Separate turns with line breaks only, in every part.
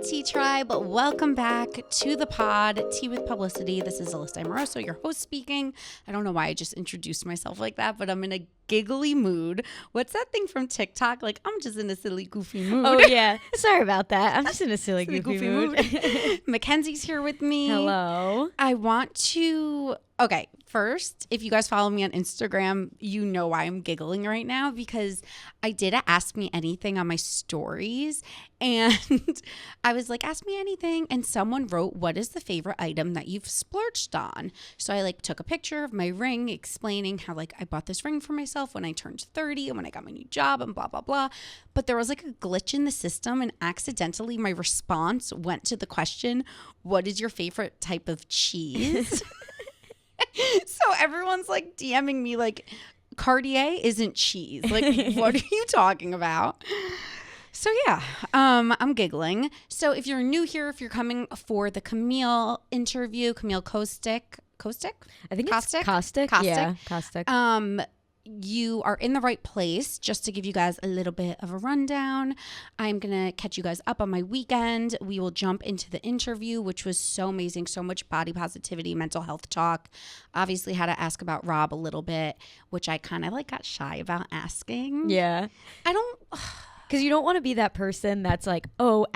Tea Tribe, welcome back to the pod, Tea with Publicity. This is Alyssa Amoroso, your host speaking. I don't know why I just introduced myself like that, but I'm in a giggly mood. What's that thing from TikTok? Like, I'm just in a silly, goofy mood.
Oh, yeah. Sorry about that. I'm just in a silly goofy mood.
Mackenzie's here with me.
Hello.
I want to... Okay, first, if you guys follow me on Instagram, you know why I'm giggling right now, because I did a Ask Me Anything on my stories, and I was like, ask me anything, and someone wrote, what is the favorite item that you've splurged on? So I took a picture of my ring explaining how I bought this ring for myself when I turned 30 and when I got my new job and blah, blah, blah. But there was a glitch in the system, and accidentally my response went to the question, what is your favorite type of cheese? So everyone's DMing me Cartier isn't cheese. What are you talking about? So yeah, I'm giggling. So if you're new here, if you're coming for the Camille interview, Camille Kostek?
I think it's Kostek.
Kostek.
Yeah, Kostek.
You are in the right place. Just to give you guys a little bit of a rundown, I'm going to catch you guys up on my weekend. We will jump into the interview, which was so amazing. So much body positivity, mental health talk. Obviously had to ask about Rob a little bit, which I kind of got shy about asking.
Yeah. Because you don't want to be that person that's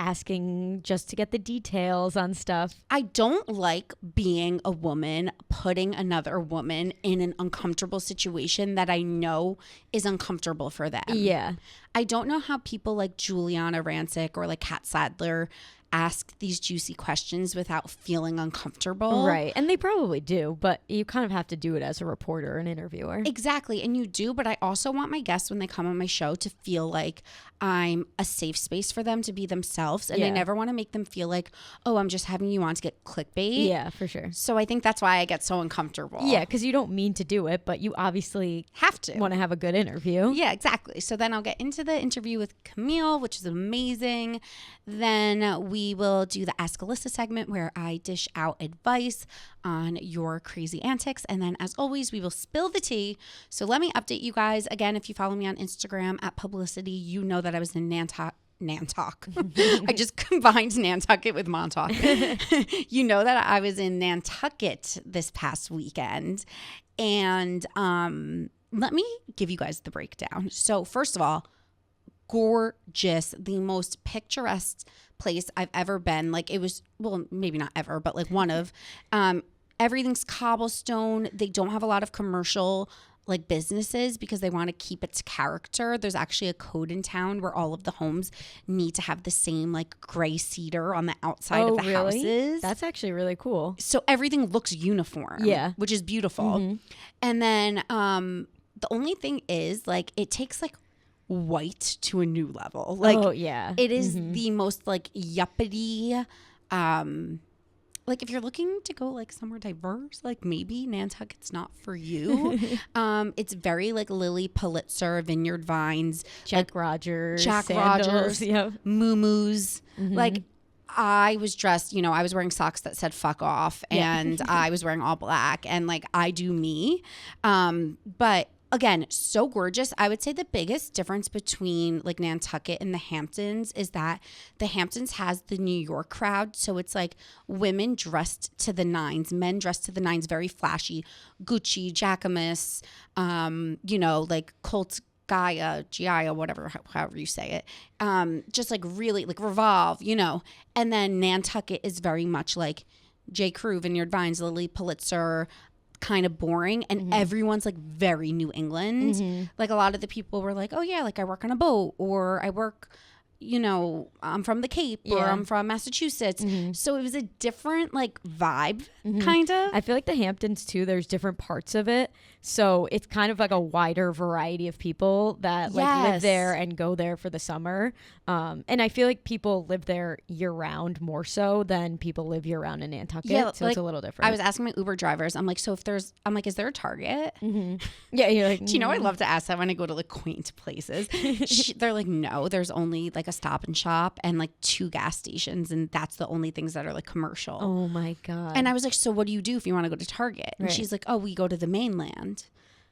asking just to get the details on stuff.
I don't like being a woman, putting another woman in an uncomfortable situation that I know is uncomfortable for them.
Yeah.
I don't know how people like Juliana Rancic or Kat Sadler ask these juicy questions without feeling uncomfortable.
Right. And they probably do, but you kind of have to do it as a reporter or an interviewer.
Exactly. And you do, but I also want my guests when they come on my show to feel like I'm a safe space for them to be themselves. And I never want to make them feel like, oh, I'm just having you on to get clickbait.
Yeah, for sure.
So I think that's why I get so uncomfortable.
Yeah, because you don't mean to do it, but you obviously
have to
want to have a good interview.
Yeah, exactly. So then I'll get into the interview with Camille, which is amazing. Then we will do the Ask Alyssa segment where I dish out advice on your crazy antics. And then as always, we will spill the tea. So let me update you guys. Again, if you follow me on Instagram at Publicity, you know that I was in Nantucket. I just combined Nantucket with Montauk. You know that I was in Nantucket this past weekend. And let me give you guys the breakdown. So first of all, gorgeous, the most picturesque place I've ever been. It was, well, maybe not ever, but one of. Everything's cobblestone. They don't have a lot of commercial businesses because they want to keep its character. There's actually a code in town where all of the homes need to have the same gray cedar on the outside of the houses.
That's actually really cool.
So everything looks uniform. Yeah. Which is beautiful. Mm-hmm. And then the only thing is it takes white to a new level.
Oh yeah.
It is the most yuppity if you're looking to go somewhere diverse, maybe Nantucket's not for you. It's very Lily Pulitzer, Vineyard Vines,
Jack Rogers,
yep. Moo-moos.
Mm-hmm.
I was dressed, I was wearing socks that said fuck off, and I was wearing all black, and I do me. But again, so gorgeous. I would say the biggest difference between Nantucket and the Hamptons is that the Hamptons has the New York crowd. So it's women dressed to the nines, men dressed to the nines, very flashy, Gucci, Jacquemus, Colt Gia, whatever, however you say it. Just really Revolve, and then Nantucket is very much J. Crew, Vineyard Vines, Lily Pulitzer, kind of boring, and everyone's very New England. A lot of the people were oh yeah, I work on a boat, or I work, I'm from the Cape, or I'm from Massachusetts. So it was a different vibe, kind of.
I feel the Hamptons too, there's different parts of it, so it's kind of a wider variety of people that live there and go there for the summer. And I feel people live there year round more so than people live year round in Nantucket. So it's a little different.
I was asking my Uber drivers, so if there's, is there a Target?
Yeah, you're
do you know, I love to ask that when I go to quaint places. They're no, there's only a Stop and Shop and 2 gas stations, and that's the only things that are commercial.
Oh my God.
And I was so what do you do if you want to go to Target? And she's oh, we go to the mainland.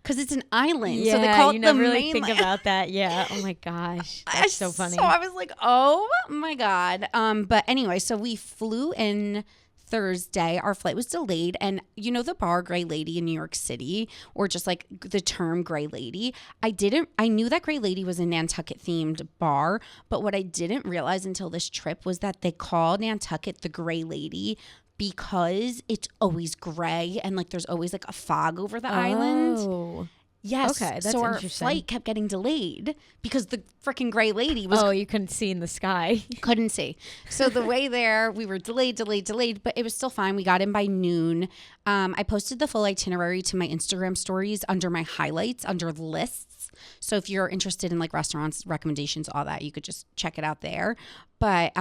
because it's an island.
Yeah,
so they call it
you
the
never really
mainland.
think about that. Yeah. Oh my gosh, that's so funny.
So I was like, oh my God. But anyway, so we flew in Thursday. Our flight was delayed, and you know the bar Gray Lady in New York City, or just like the term Gray Lady. I knew that Gray Lady was a Nantucket themed bar, but what I didn't realize until this trip was that they call Nantucket the Gray Lady because it's always gray and like there's always like a fog over the island. Yes.
Okay, that's
so our
interesting.
flight kept getting delayed because the freaking Gray Lady was.
Oh, you couldn't see in the sky.
Couldn't see. So the way there, we were delayed, but it was still fine. We got in by noon. I posted the full itinerary to my Instagram stories under my highlights, under lists. So if you're interested in like restaurants, recommendations, all that, you could just check it out there. But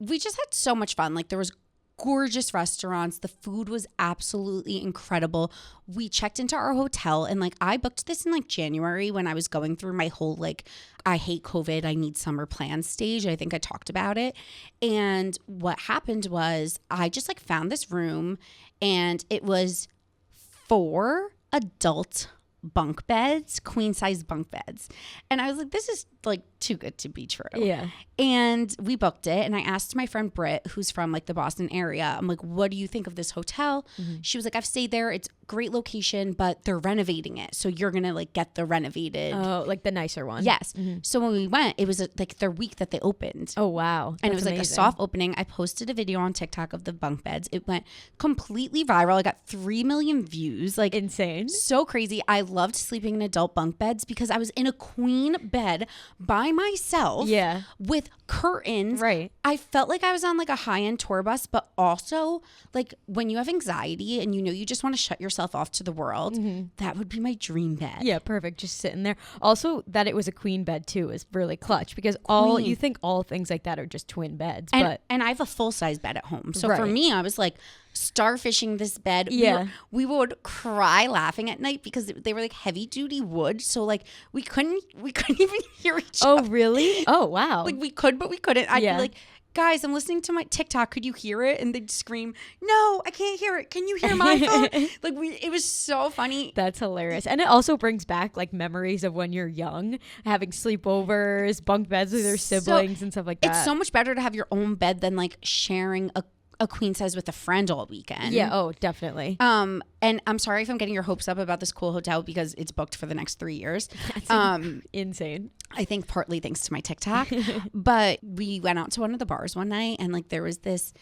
we just had so much fun. Like there was gorgeous restaurants. The food was absolutely incredible. We checked into our hotel, and like I booked this in like January when I was going through my whole like I hate COVID, I need summer plans stage. I think I talked about it. And what happened was I just like found this room, and it was 4 adult bunk beds, queen size bunk beds. And I was like, this is like too good to be true.
Yeah.
And we booked it. And I asked my friend Britt, who's from like the Boston area, I'm like, what do you think of this hotel? Mm-hmm. She was like, I've stayed there. It's a great location, but they're renovating it. So you're going to like get the renovated.
Oh, like the nicer one.
Yes. Mm-hmm. So when we went, it was like their week that they opened.
Oh, wow.
And it was like a soft opening. I posted a video on TikTok of the bunk beds. It went completely viral. I got 3 million views. Like
insane.
So crazy. I loved sleeping in adult bunk beds because I was in a queen bed by myself.
Yeah.
With curtains.
Right.
I felt like I was on like a high-end tour bus, but also like when you have anxiety and you know you just want to shut yourself off to the world, that would be my dream bed.
Yeah, perfect. Just sitting there. Also, that it was a queen bed too is really clutch because you think all things like that are just twin beds,
and I have a full-size bed at home. So
right.
For me, I was like starfishing this bed.
Yeah.
We would cry laughing at night because they were like heavy duty wood. So like we couldn't even hear each other.
Oh, really? Oh, wow.
Like we could, but we couldn't. I'd be like, guys, I'm listening to my TikTok. Could you hear it? And they'd scream, no, I can't hear it. Can you hear my phone? It was so funny.
That's hilarious. And it also brings back like memories of when you're young, having sleepovers, bunk beds with your siblings and stuff like that.
It's so much better to have your own bed than like sharing a queen size with a friend all weekend.
Yeah, oh, definitely.
And I'm sorry if I'm getting your hopes up about this cool hotel because it's booked for the next 3 years.
That's insane.
I think partly thanks to my TikTok. But we went out to one of the bars one night and like there was this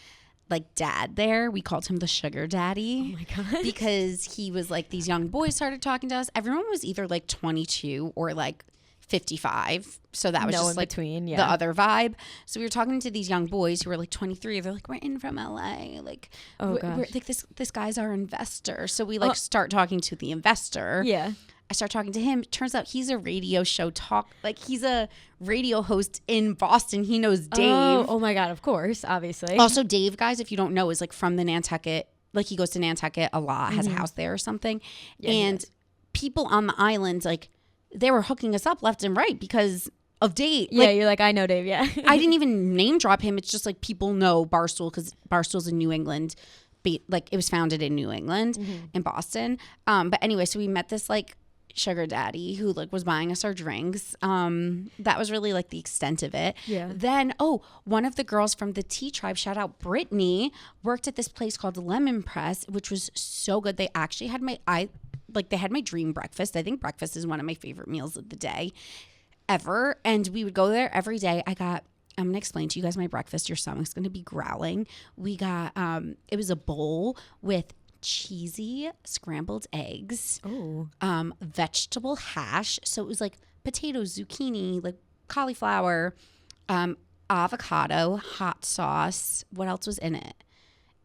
like dad there. We called him the sugar daddy.
Oh my God.
Because he was like, these young boys started talking to us. Everyone was either like 22 or like 55. So that was just like
between,
the other vibe. So we were talking to these young boys who were like 23. They're like, we're in from LA. Like, we're like this guy's our investor. So we like start talking to the investor.
Yeah.
I start talking to him. Turns out he's a radio show he's a radio host in Boston. He knows Dave.
Oh my God. Of course. Obviously.
Also Dave, guys, if you don't know, is like from the Nantucket. Like he goes to Nantucket a lot, has a house there or something. Yeah, and people on the island, like, they were hooking us up left and right because of Dave.
Yeah, you're like, I know Dave, yeah.
I didn't even name drop him. It's just like people know Barstool because Barstool's in New England. Like it was founded in New England, in Boston. But anyway, so we met this like sugar daddy who like was buying us our drinks. That was really like the extent of it.
Yeah.
Then, one of the girls from the Tea Tribe, shout out Brittany, worked at this place called Lemon Press, which was so good. They actually had they had my dream breakfast. I think breakfast is one of my favorite meals of the day ever. And we would go there every day. I'm going to explain to you guys my breakfast. Your stomach's going to be growling. We got, it was a bowl with cheesy scrambled eggs, vegetable hash. So it was like potatoes, zucchini, like cauliflower, avocado, hot sauce. What else was in it?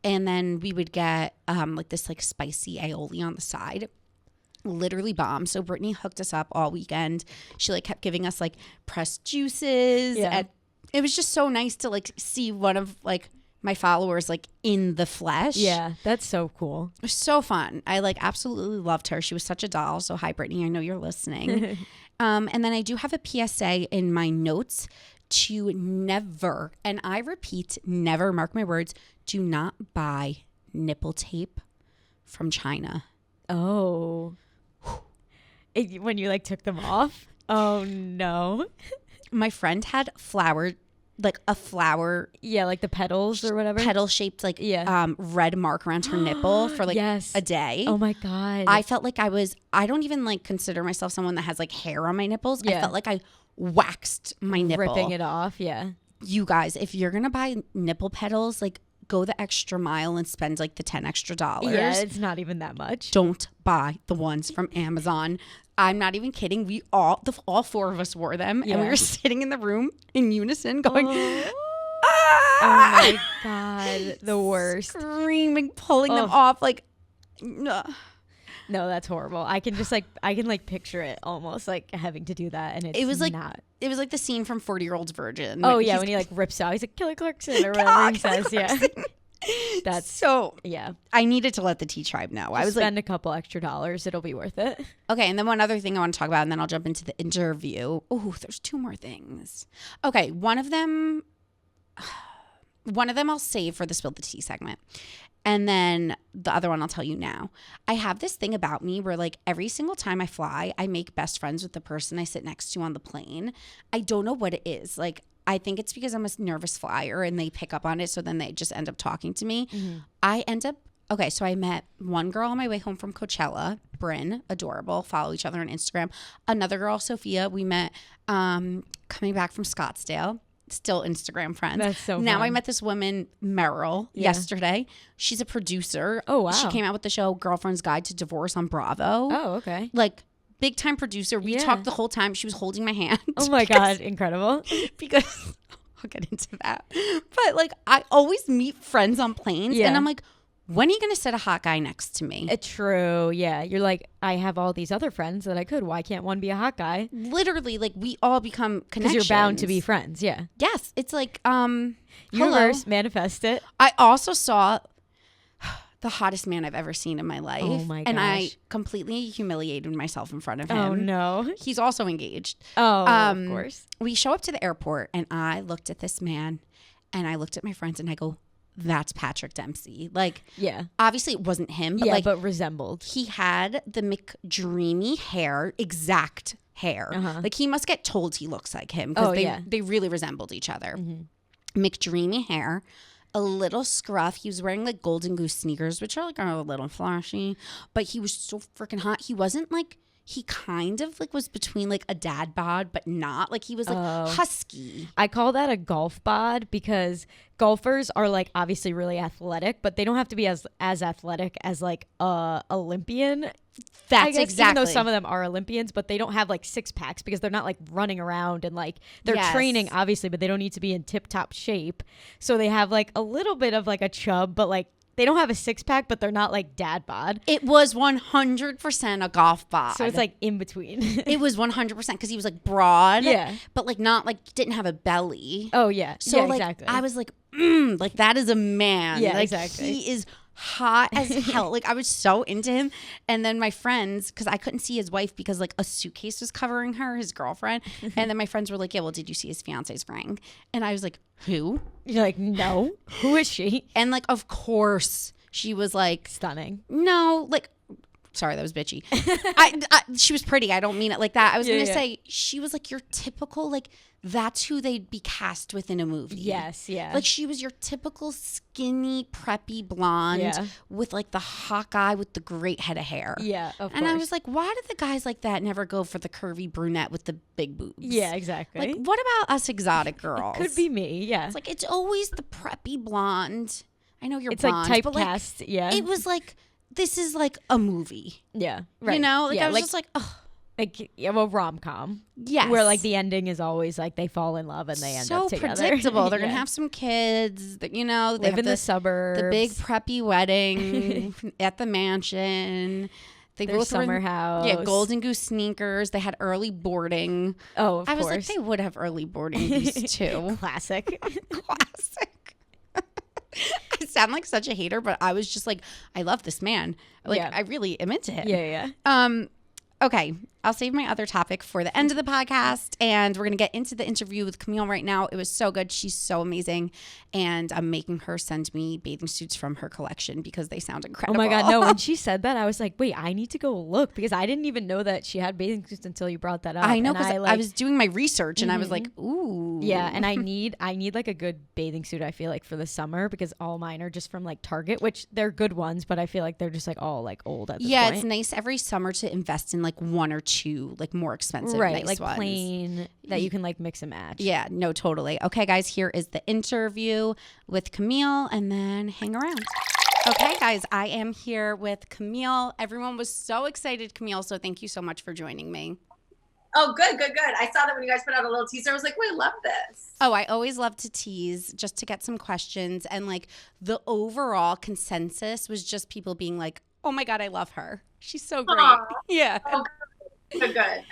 And then we would get like this like spicy aioli on the side. Literally bomb. So Brittany hooked us up all weekend. She like kept giving us like pressed juices.
Yeah.
And it was just so nice to like see one of like my followers like in the flesh.
Yeah, that's so cool.
It was so fun. I like absolutely loved her. She was such a doll. So hi Brittany, I know you're listening. And then I do have a PSA in my notes to never, and I repeat, never, mark my words, do not buy nipple tape from China.
Oh. when you like took them off? Oh no.
My friend had like a flower.
Yeah, like the petals or whatever.
Petal shaped like red mark around her nipple for like a day.
Oh my God.
I felt like I don't even like consider myself someone that has like hair on my nipples. I felt like I waxed my nipple.
Ripping it off, yeah.
You guys, if you're going to buy nipple petals, like go the extra mile and spend like the $10 extra.
Yeah, it's not even that much.
Don't buy the ones from Amazon. I'm not even kidding. We all four of us wore them, and we were sitting in the room in unison going,
oh my God, the worst.
Screaming, pulling them off like,
no, that's horrible. I can picture it almost like having to do that, and it was like
the scene from 40-Year-Old Virgin.
Oh yeah, when he like rips out, he's like Kelly Clarkson or whatever he says. Yeah, that's
so. Yeah, I needed to let the Tea Tribe know. I was
spend a couple extra dollars; it'll be worth it.
Okay, and then one other thing I want to talk about, and then I'll jump into the interview. Oh, there's two more things. Okay, one of them I'll save for the Spill the Tea segment. And then the other one I'll tell you now. I have this thing about me where like every single time I fly, I make best friends with the person I sit next to on the plane. I don't know what it is. Like, I think it's because I'm a nervous flyer and they pick up on it. So then they just end up talking to me. Mm-hmm. So I met one girl on my way home from Coachella, Bryn, adorable, follow each other on Instagram. Another girl, Sophia, we met coming back from Scottsdale. Still Instagram friends.
That's so
now
fun.
I met this woman, Meryl, yesterday. She's a producer.
Oh, wow.
She came out with the show Girlfriend's Guide to Divorce on Bravo.
Oh, okay.
Like, big time producer. We talked the whole time. She was holding my hand.
Oh my God, incredible.
Because I'll get into that. But like, I always meet friends on planes and I'm like, when are you going to sit a hot guy next to me?
True. Yeah. You're like, I have all these other friends that I could. Why can't one be a hot guy?
Literally, like we all become connections.
Because you're bound to be friends. Yeah.
Yes. It's like,
universe, manifest it.
I also saw the hottest man I've ever seen in my life.
Oh my gosh.
And I completely humiliated myself in front of him.
Oh no.
He's also engaged.
Oh, of course.
We show up to the airport and I looked at this man and I looked at my friends and I go, that's Patrick Dempsey. Like,
yeah.
Obviously it wasn't him, but
but resembled.
He had the McDreamy hair, exact hair. Uh-huh. Like he must get told he looks like him because they really resembled each other. Mm-hmm. McDreamy hair, a little scruff. He was wearing like Golden Goose sneakers, which are like a little flashy, but he was so freaking hot. He wasn't like, he kind of like was between like a dad bod, but not like he was like husky.
I call that a golf bod because golfers are like obviously really athletic, but they don't have to be as athletic as like a Olympian.
That's exactly.
Even though some of them are Olympians, but they don't have like six packs because they're not like running around and like they're training obviously, but they don't need to be in tip top shape. So they have like a little bit of like a chub, but like they don't have a six pack, but they're not like dad bod.
It was 100% a golf bod.
So it's like in between.
It was 100% because he was like broad, but like not like didn't have a belly.
Oh yeah.
So like exactly. I was like, like that is a man.
Yeah,
like,
exactly.
He is hot as hell. Like I was so into him. And then my friends, because I couldn't see his wife because like a suitcase was covering her, his girlfriend. And then my friends were like, yeah, well, did you see his fiance's ring? And I was like, who?
You're like, no. Who is she?
And like, of course, she was like
stunning.
No, like, sorry, that was bitchy. She was pretty. I don't mean it like that. I was going to say she was like your typical, like, that's who they'd be cast with in a movie.
Yes, yeah.
Like she was your typical skinny, preppy blonde with like the hot guy with the great head of hair.
Yeah, of course.
And I was like, why do the guys like that never go for the curvy brunette with the big boobs?
Yeah, exactly.
Like, what about us exotic girls?
It could be me, yeah.
It's like, it's always the preppy blonde. I know you're
it's
blonde.
It's like typecast, yeah.
It was like, this is like a movie.
Yeah, right.
You know? Like,
yeah,
I was just like, ugh.
Like a rom-com.
Yes.
Where like the ending is always like they fall in love and they end up together.
So predictable. They're going to have some kids. That, you know, they
live in the suburbs.
The big preppy wedding at the mansion. They
Their
both
summer house.
Yeah, Golden Goose sneakers. They had early boarding.
Oh, of course.
I was like, they would have early boarding these two.
Classic.
Classic. I sound like such a hater, but I was just like, I love this man. Like, I really am into him.
Yeah, yeah.
Okay, I'll save my other topic for the end of the podcast, and we're going to get into the interview with Camille right now. It was so good. She's so amazing, and I'm making her send me bathing suits from her collection because they sound incredible.
Oh my God, no, when she said that, I was like, wait, I need to go look because I didn't even know that she had bathing suits until you brought that up.
I know, because I was doing my research, and I was like, ooh.
Yeah, and I need like a good bathing suit, I feel like, for the summer because all mine are just from like Target, which they're good ones, but I feel like they're just like all like old at this point.
It's nice every summer to invest in like one or two like more expensive,
right,
nice
like
ones.
Plain that you can like mix and match.
Yeah, no, totally. Okay, guys, here is the interview with Camille, and then hang around. Okay, guys, I am here with Camille. Everyone was so excited, Camille, so thank you so much for joining me.
Oh, good. I saw that when you guys put out a little teaser. I was like, wait, I love this.
Oh, I always love to tease just to get some questions. And like the overall consensus was just people being like, oh my God, I love her. She's so great.
Aww.
Yeah.
Oh, good. I love that.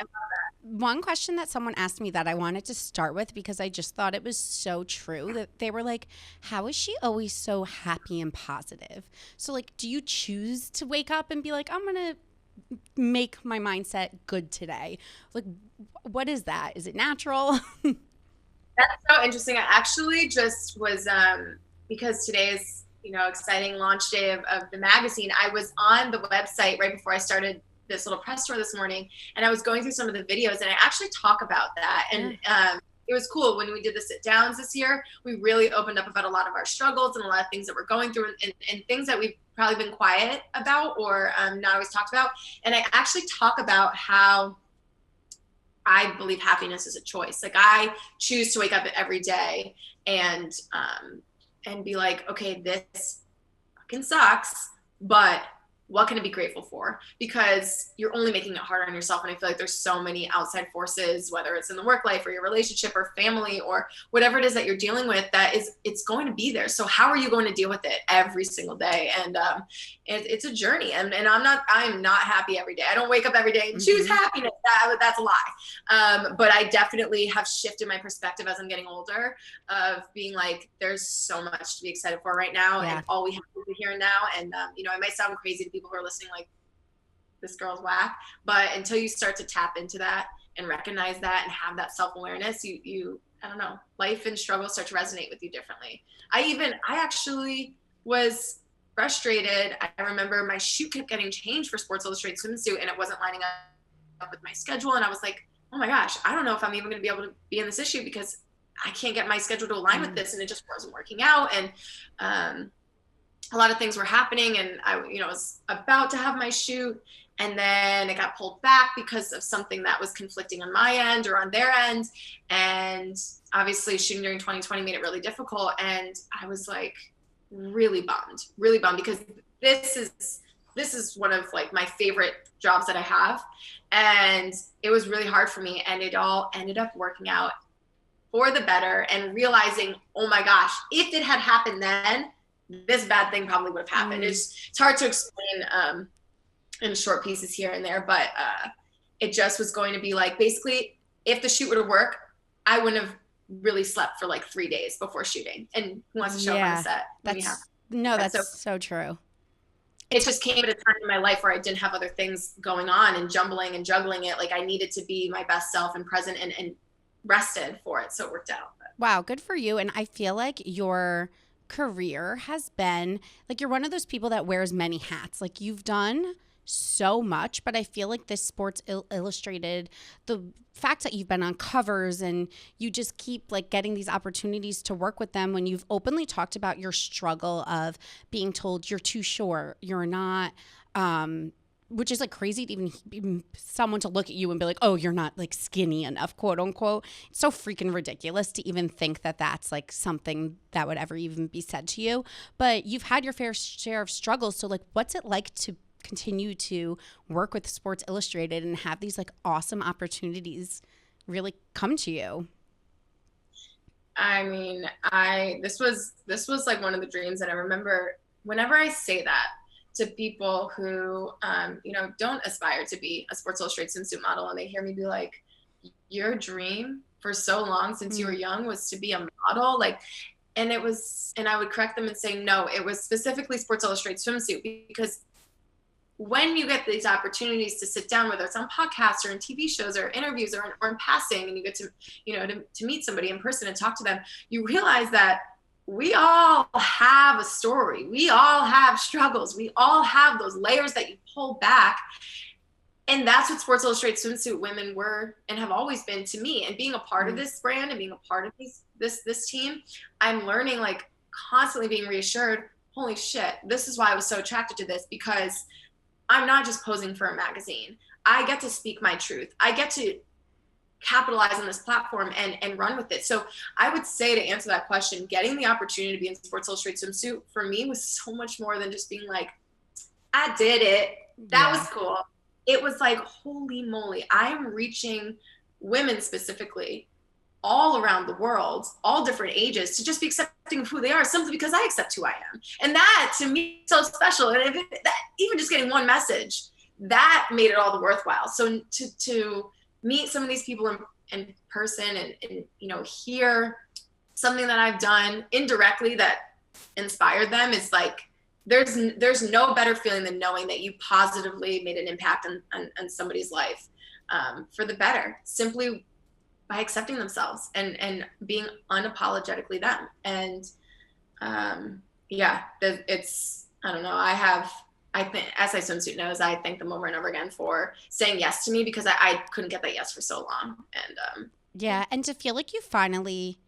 One question that someone asked me that I wanted to start with because I just thought it was so true that they were like, how is she always so happy and positive? So like, do you choose to wake up and be like, I'm going to make my mindset good today? Like, what is that? Is it natural?
That's so interesting. I actually just was, because today is, exciting launch day of the magazine. I was on the website right before I started this little press tour this morning, and I was going through some of the videos, and I actually talk about that. And it was cool when we did the sit downs this year. We really opened up about a lot of our struggles and a lot of things that we're going through, and things that we've probably been quiet about or not always talked about. And I actually talk about how I believe happiness is a choice. Like I choose to wake up every day and be like, okay, this fucking sucks, but what can I be grateful for? Because you're only making it harder on yourself. And I feel like there's so many outside forces, whether it's in the work life or your relationship or family or whatever it is that you're dealing with, it's going to be there. So how are you going to deal with it every single day? And it's a journey. And I'm not happy every day. I don't wake up every day and choose happiness. That's a lie. But I definitely have shifted my perspective as I'm getting older of being like, there's so much to be excited for right now. Yeah. And all we have is the here and now. And, it might sound crazy to people who are listening, like, this girl's whack, but until you start to tap into that and recognize that and have that self-awareness, you I don't know, life and struggles start to resonate with you differently. I actually was frustrated. I remember my shoot kept getting changed for Sports Illustrated swimsuit and it wasn't lining up with my schedule. And I was like, oh my gosh, I don't know if I'm even going to be able to be in this issue because I can't get my schedule to align with this. And it just wasn't working out. And, a lot of things were happening and I, was about to have my shoot and then it got pulled back because of something that was conflicting on my end or on their end. And obviously shooting during 2020 made it really difficult. And I was like really bummed because this is one of like my favorite jobs that I have. And it was really hard for me and it all ended up working out for the better and realizing, oh my gosh, if it had happened then, this bad thing probably would have happened. It's hard to explain in short pieces here and there, but it just was going to be like, basically, if the shoot were to work, I wouldn't have really slept for like 3 days before shooting. And who wants to show up on a set?
That's so true.
It just came at a time in my life where I didn't have other things going on and jumbling and juggling it. Like I needed to be my best self and present and rested for it. So it worked out.
Wow, good for you. And I feel like your career has been like you're one of those people that wears many hats. Like you've done so much, but I feel like this Sports Illustrated, the fact that you've been on covers and you just keep like getting these opportunities to work with them when you've openly talked about your struggle of being told you're too short, you're not which is like crazy to even someone to look at you and be like, oh, you're not like skinny enough, quote unquote. It's so freaking ridiculous to even think that that's like something that would ever even be said to you. But you've had your fair share of struggles. So like, what's it like to continue to work with Sports Illustrated and have these like awesome opportunities really come to you?
I mean, this was like one of the dreams. And I remember whenever I say that to people who, don't aspire to be a Sports Illustrated swimsuit model. And they hear me be like, your dream for so long since you were young was to be a model. Like, and I would correct them and say, no, it was specifically Sports Illustrated swimsuit because when you get these opportunities to sit down, whether it's on podcasts or in TV shows or interviews or in passing, and you get to, to meet somebody in person and talk to them, you realize that we all have a story. We all have struggles. We all have those layers that you pull back. And that's what Sports Illustrated Swimsuit women were and have always been to me. And being a part of this brand and being a part of this team, I'm learning, like, constantly being reassured, holy shit, this is why I was so attracted to this, because I'm not just posing for a magazine. I get to speak my truth. I get to capitalize on this platform and run with it. So I would say, to answer that question, getting the opportunity to be in Sports Illustrated Swimsuit for me was so much more than just being like, I did it. That was cool. It was like, holy moly, I am reaching women specifically all around the world, all different ages, to just be accepting of who they are simply because I accept who I am. And that, to me, is so special. And even just getting one message, that made it all the worthwhile. So to meet some of these people in person and hear something that I've done indirectly that inspired them is like, there's no better feeling than knowing that you positively made an impact on somebody's life for the better, simply by accepting themselves and being unapologetically them. And it's, I don't know, I think, as SI Swimsuit knows, I thank them over and over again for saying yes to me, because I couldn't get that yes for so long. And
and to feel like you finally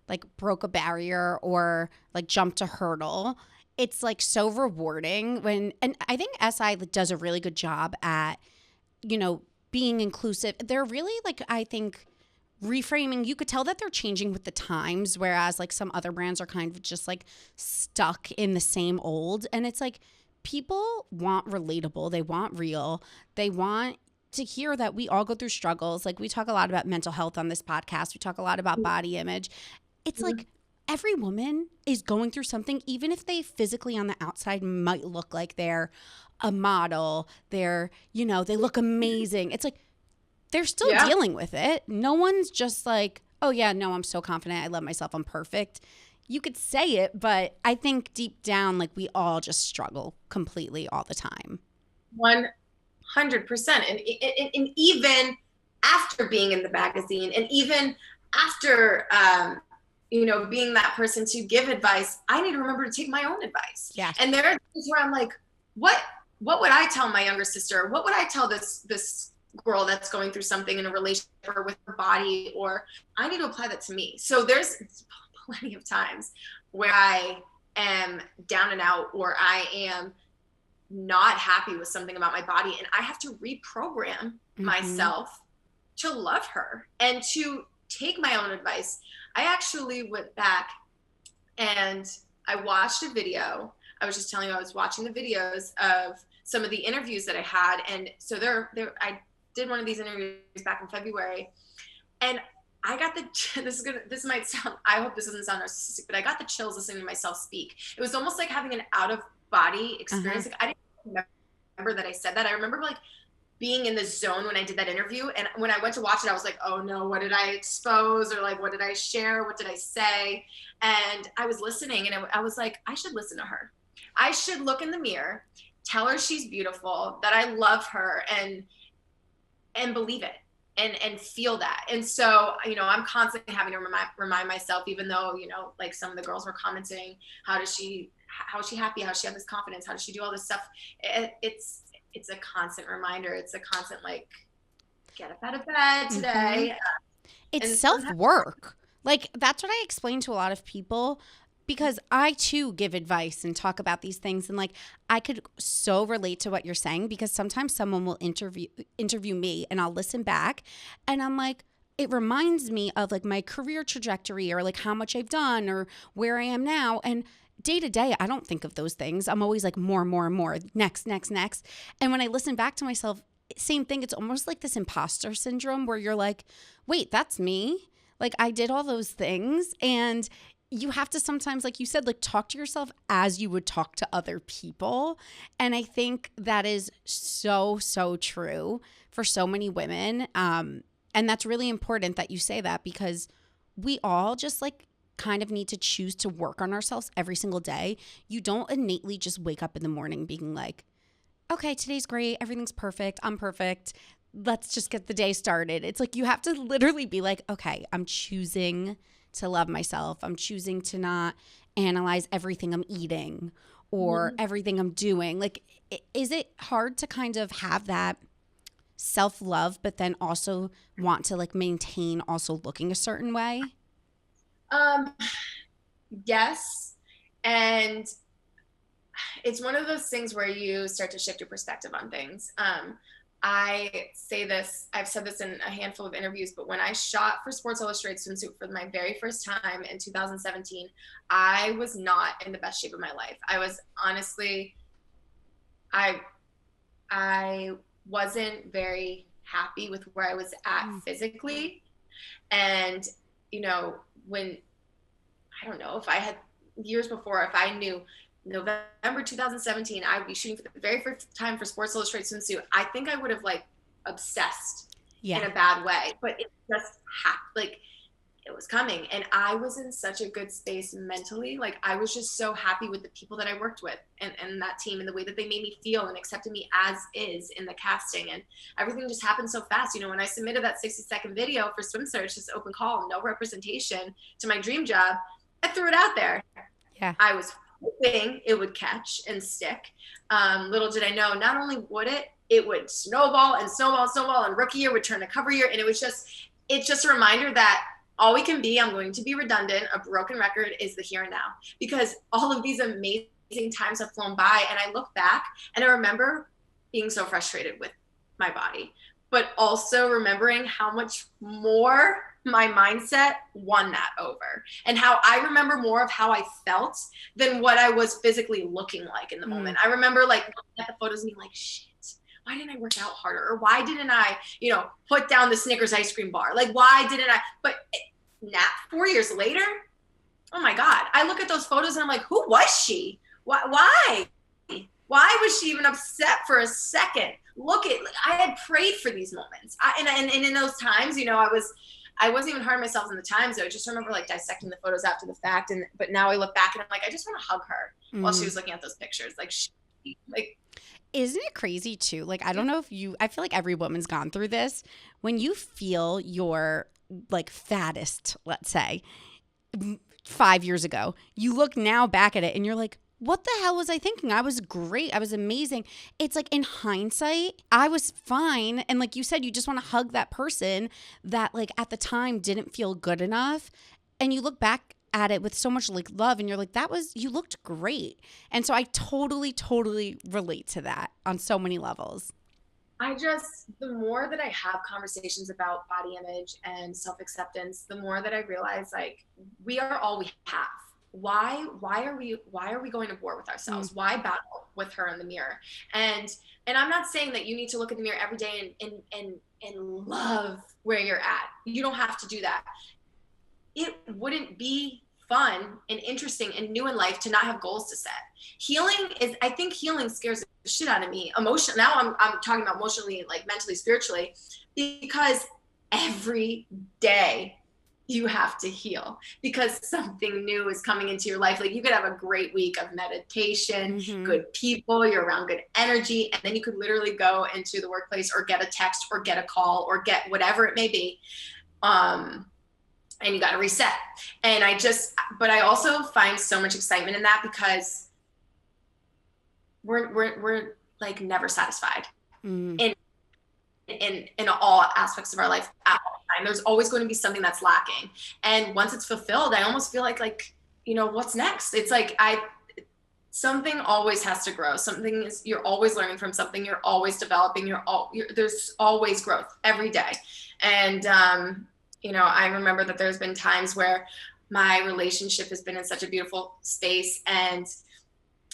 like broke a barrier or like jumped a hurdle, it's like so rewarding and I think SI does a really good job at, being inclusive. They're really, like, I think, reframing. You could tell that they're changing with the times, whereas like some other brands are kind of just like stuck in the same old. And it's like, people want relatable. They want real. They want to hear that we all go through struggles. Like, we talk a lot about mental health on this podcast. We talk a lot about body image. It's like, every woman is going through something, even if they physically on the outside might look like they're a model, they're, they look amazing. It's like, they're still dealing with it. No one's just like, oh yeah, no, I'm so confident. I love myself. I'm perfect. You could say it, but I think deep down, like, we all just struggle completely all the time.
100%. And even after being in the magazine, and even after, being that person to give advice, I need to remember to take my own advice.
Yeah.
And there are things where I'm like, what would I tell my younger sister? What would I tell this girl that's going through something in a relationship or with her body? Or I need to apply that to me. So there's plenty of times where I am down and out, or I am not happy with something about my body, and I have to reprogram myself to love her and to take my own advice. I actually went back and I watched a video. I was just telling you, I was watching the videos of some of the interviews that I had. And so I did one of these interviews back in February, and I got this might sound, I hope this doesn't sound narcissistic, but I got the chills listening to myself speak. It was almost like having an out of body experience. Like, I didn't remember that I said that. I remember like being in the zone when I did that interview. And when I went to watch it, I was like, oh no, what did I expose? Or like, what did I share? What did I say? And I was listening, and I was like, I should listen to her. I should look in the mirror, tell her she's beautiful, that I love her, and believe it. And feel that. And so, I'm constantly having to remind myself, even though, like some of the girls were commenting, how is she happy? How does she have this confidence? How does she do all this stuff? It's a constant reminder. It's a constant, like, get up out of bed today.
It's self-work. Like, that's what I explain to a lot of people, because I too give advice and talk about these things, and like, I could so relate to what you're saying, because sometimes someone will interview me and I'll listen back, and I'm like, it reminds me of like my career trajectory, or like how much I've done, or where I am now. And day to day, I don't think of those things. I'm always like more, next. And when I listen back to myself, same thing. It's almost like this imposter syndrome where you're like, wait, that's me. Like, I did all those things. And you have to sometimes, like you said, like, talk to yourself as you would talk to other people. And I think that is so, so true for so many women. And that's really important that you say that, because we all just like kind of need to choose to work on ourselves every single day. You don't innately just wake up in the morning being like, okay, today's great. Everything's perfect. I'm perfect. Let's just get the day started. It's like you have to literally be like, okay, I'm choosing to love myself. I'm choosing to not analyze everything I'm eating or everything I'm doing. Like, is it hard to kind of have that self-love, but then also want to like maintain also looking a certain way?
Yes. And it's one of those things where you start to shift your perspective on things. I say this, I've said this in a handful of interviews, but when I shot for Sports Illustrated Swimsuit for my very first time in 2017, I was not in the best shape of my life. I was honestly, I wasn't very happy with where I was at physically. And, you know, when, I don't know, if I had years before, if I knew November 2017, I would be shooting for the very first time for Sports Illustrated Swimsuit, I think I would have like obsessed in a bad way, but it just like it was coming. And I was in such a good space mentally. Like I was just so happy with the people that I worked with and that team and the way that they made me feel and accepted me as is in the casting. And everything just happened so fast. You know, when I submitted that 60-second video for Swim Search, just open call, no representation to my dream job, I threw it out there.
Yeah.
I was hoping it would catch and stick. Little did I know, not only would it would snowball and snowball and snowball, and rookie year would turn to cover year. And it's just a reminder that all we can be, I'm going to be redundant, a broken record is the here and now, because all of these amazing times have flown by. And I look back and I remember being so frustrated with my body, but also remembering how much more my mindset won that over, and how I remember more of how I felt than what I was physically looking like in the moment. I remember like looking at the photos and being like, shit, why didn't I work out harder? Or why didn't I, put down the Snickers ice cream bar? Like, why didn't I? But now, 4 years later, oh my God, I look at those photos and I'm like, who was she? Why was she even upset for a second? I had prayed for these moments. And in those times, I wasn't even hard on myself in the times. I just remember like dissecting the photos after the fact. But now I look back and I'm like, I just want to hug her while she was looking at those pictures.
Isn't it crazy too? Like, I don't know I feel like every woman's gone through this. When you feel your like fattest, let's say 5 years ago, you look now back at it and you're like, what the hell was I thinking? I was great. I was amazing. It's like in hindsight, I was fine. And like you said, you just want to hug that person that like at the time didn't feel good enough. And you look back at it with so much like love and you're like, you looked great. And so I totally, totally relate to that on so many levels.
The more that I have conversations about body image and self-acceptance, the more that I realize like we are all we have. Why are we going to war with ourselves? Why battle with her in the mirror? And I'm not saying that you need to look in the mirror every day and love where you're at. You don't have to do that. It wouldn't be fun and interesting and new in life to not have goals to set. I think healing scares the shit out of me. Now I'm talking about emotionally, like mentally, spiritually, because every day you have to heal because something new is coming into your life. Like you could have a great week of meditation, good people, you're around good energy. And then you could literally go into the workplace or get a text or get a call or get whatever it may be. And you got to reset. And but I also find so much excitement in that because we're like never satisfied in all aspects of our life at all time. There's always going to be something that's lacking. And once it's fulfilled, I almost feel like, what's next? It's like something always has to grow. You're always learning from something. You're always developing. There's always growth every day. And, I remember that there's been times where my relationship has been in such a beautiful space and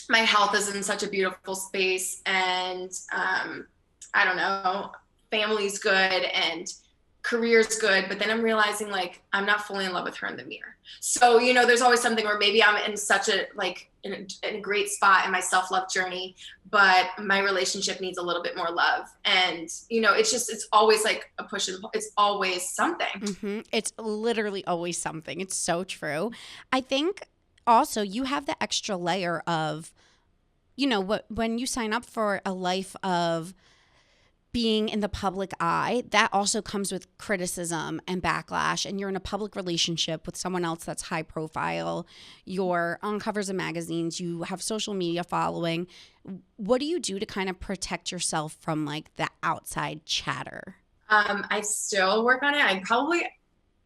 my health is in such a beautiful space. And, I don't know, family's good and career's good, but then I'm realizing like I'm not fully in love with her in the mirror. So, there's always something where maybe I'm in such in a great spot in my self-love journey, but my relationship needs a little bit more love. And, it's always like a push and pull. It's always something.
It's literally always something. It's so true. I think also you have the extra layer of you know, when you sign up for a life of being in the public eye, that also comes with criticism and backlash. And you're in a public relationship with someone else that's high profile. You're on covers of magazines. You have social media following. What do you do to kind of protect yourself from like the outside chatter?
I still work on it. I'm probably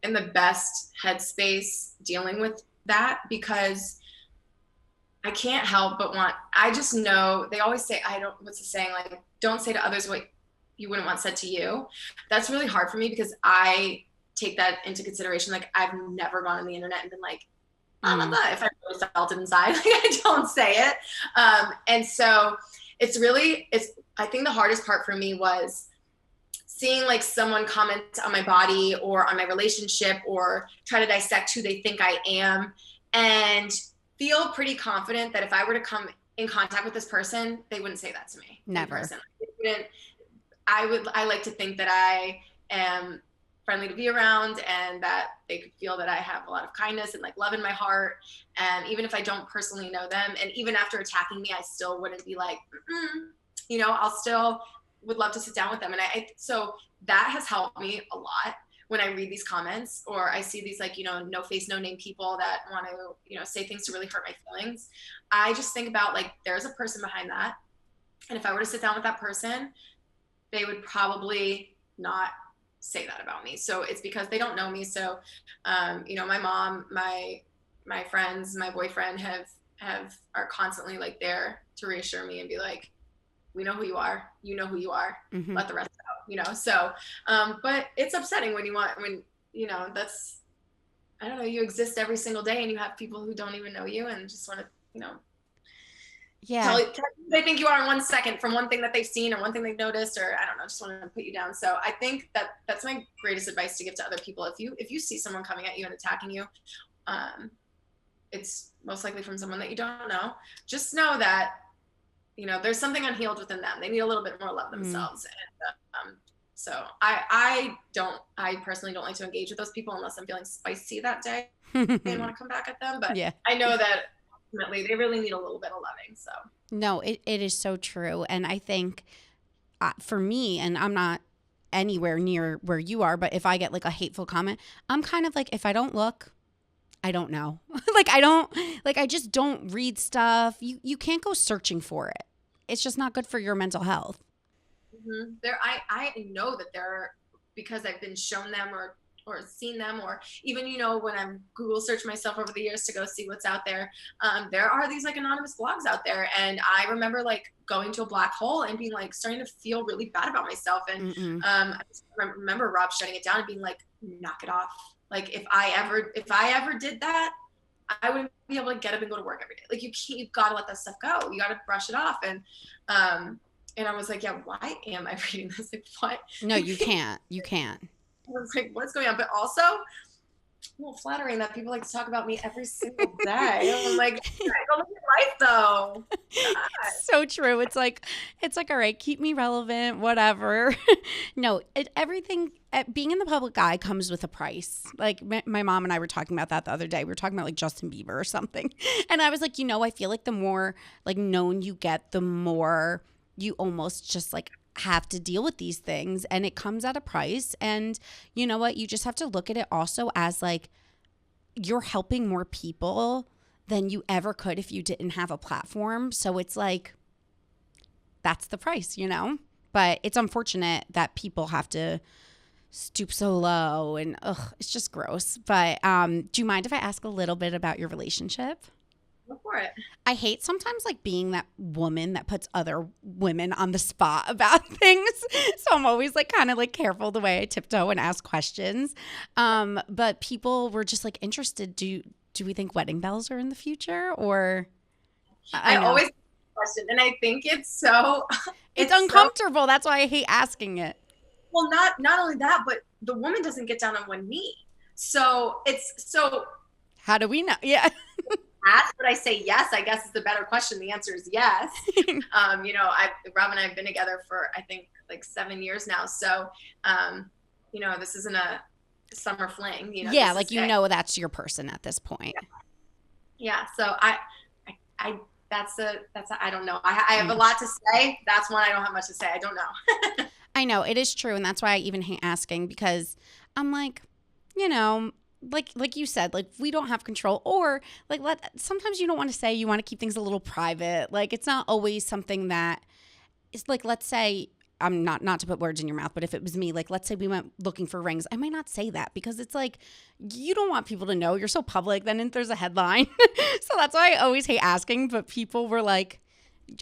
in the best headspace dealing with that because I can't help but I just know, they always say, what's the saying? Like, don't say to others what you wouldn't want said to you. That's really hard for me because I take that into consideration. Like, I've never gone on the internet and been like, blah, blah, blah. If I really felt it inside, like, I don't say it. And so I think the hardest part for me was seeing like someone comment on my body or on my relationship or try to dissect who they think I am, and feel pretty confident that if I were to come in contact with this person, they wouldn't say that to me.
Never.
I like to think that I am friendly to be around and that they could feel that I have a lot of kindness and like love in my heart. And even if I don't personally know them, and even after attacking me, I still wouldn't be like, you know, I'll still would love to sit down with them. And so that has helped me a lot when I read these comments or I see these like, you know, no face, no name people that want to, you know, say things to really hurt my feelings. I just think about like, there's a person behind that. And if I were to sit down with that person, they would probably not say that about me. So it's because they don't know me. So, you know, my mom, my friends, my boyfriend are constantly like there to reassure me and be like, we know who you are. You know who you are. Mm-hmm. Let the rest out, you know? So, but it's upsetting when you know, that's, I don't know, you exist every single day and you have people who don't even know you and just want to, you know, tell you they think you are in 1 second from one thing that they've seen or one thing they've noticed, or I don't know, just want to put you down. So I think that's my greatest advice to give to other people. If you see someone coming at you and attacking you, it's most likely from someone that you don't know. Just know that, you know, there's something unhealed within them. They need a little bit more love themselves. And so I personally don't like to engage with those people unless I'm feeling spicy that day and want to come back at them. But yeah. I know that ultimately they really need a little bit of loving. So
no, it is so true. And I think for me, and I'm not anywhere near where you are, but if I get like a hateful comment, I'm kind of like, if I don't look, I don't know. I just don't read stuff. You can't go searching for it. It's just not good for your mental health.
Mm-hmm. I know that there are, because I've been shown them or seen them, or even, you know, when I'm Google search myself over the years to go see what's out there, there are these like anonymous blogs out there. And I remember like going to a black hole and being like, starting to feel really bad about myself. And I just remember Rob shutting it down and being like, knock it off. Like if I ever did that, I wouldn't be able to get up and go to work every day. Like you've got to let that stuff go. You got to brush it off. And I was like, yeah, why am I reading this? Like what?
No, you can't.
I was like, what's going on? But also, a little flattering that people like to talk about me every single day. I'm like, go live your life though.
So true. It's like, all right, keep me relevant, whatever. No, being in the public eye comes with a price. Like my mom and I were talking about that the other day. We were talking about like Justin Bieber or something. And I was like, you know, I feel like the more like known you get, the more you almost just like have to deal with these things, and it comes at a price. And you know what? You just have to look at it also as like you're helping more people than you ever could if you didn't have a platform. So it's like, that's the price, you know? But it's unfortunate that people have to stoop so low, and it's just gross. But do you mind if I ask a little bit about your relationship?
Go for it.
I hate sometimes like being that woman that puts other women on the spot about things. So I'm always like kind of like careful the way I tiptoe and ask questions. But people were just like interested. Do we think wedding bells are in the future, or?
I always question, and I think it's so.
It's uncomfortable. So, that's why I hate asking it.
Well, not only that, but the woman doesn't get down on one knee. So it's so.
How do we know? Yeah.
Ask, but I say yes. I guess it's the better question. The answer is yes. You know, Rob and I have been together for I think like 7 years now. So, you know, this isn't a summer fling. You know,
yeah, like you know that's your person at this point.
Yeah. So I don't know. I have a lot to say. That's one I don't have much to say. I don't know.
I know, it is true. And that's why I even hate asking, because I'm like, you know, like you said, like we don't have control, or like sometimes you don't want to say, you want to keep things a little private. Like it's not always something that it's like, let's say, I'm not to put words in your mouth, but if it was me, like let's say we went looking for rings, I might not say that because it's like you don't want people to know. You're so public, then there's a headline. So that's why I always hate asking. But people were like,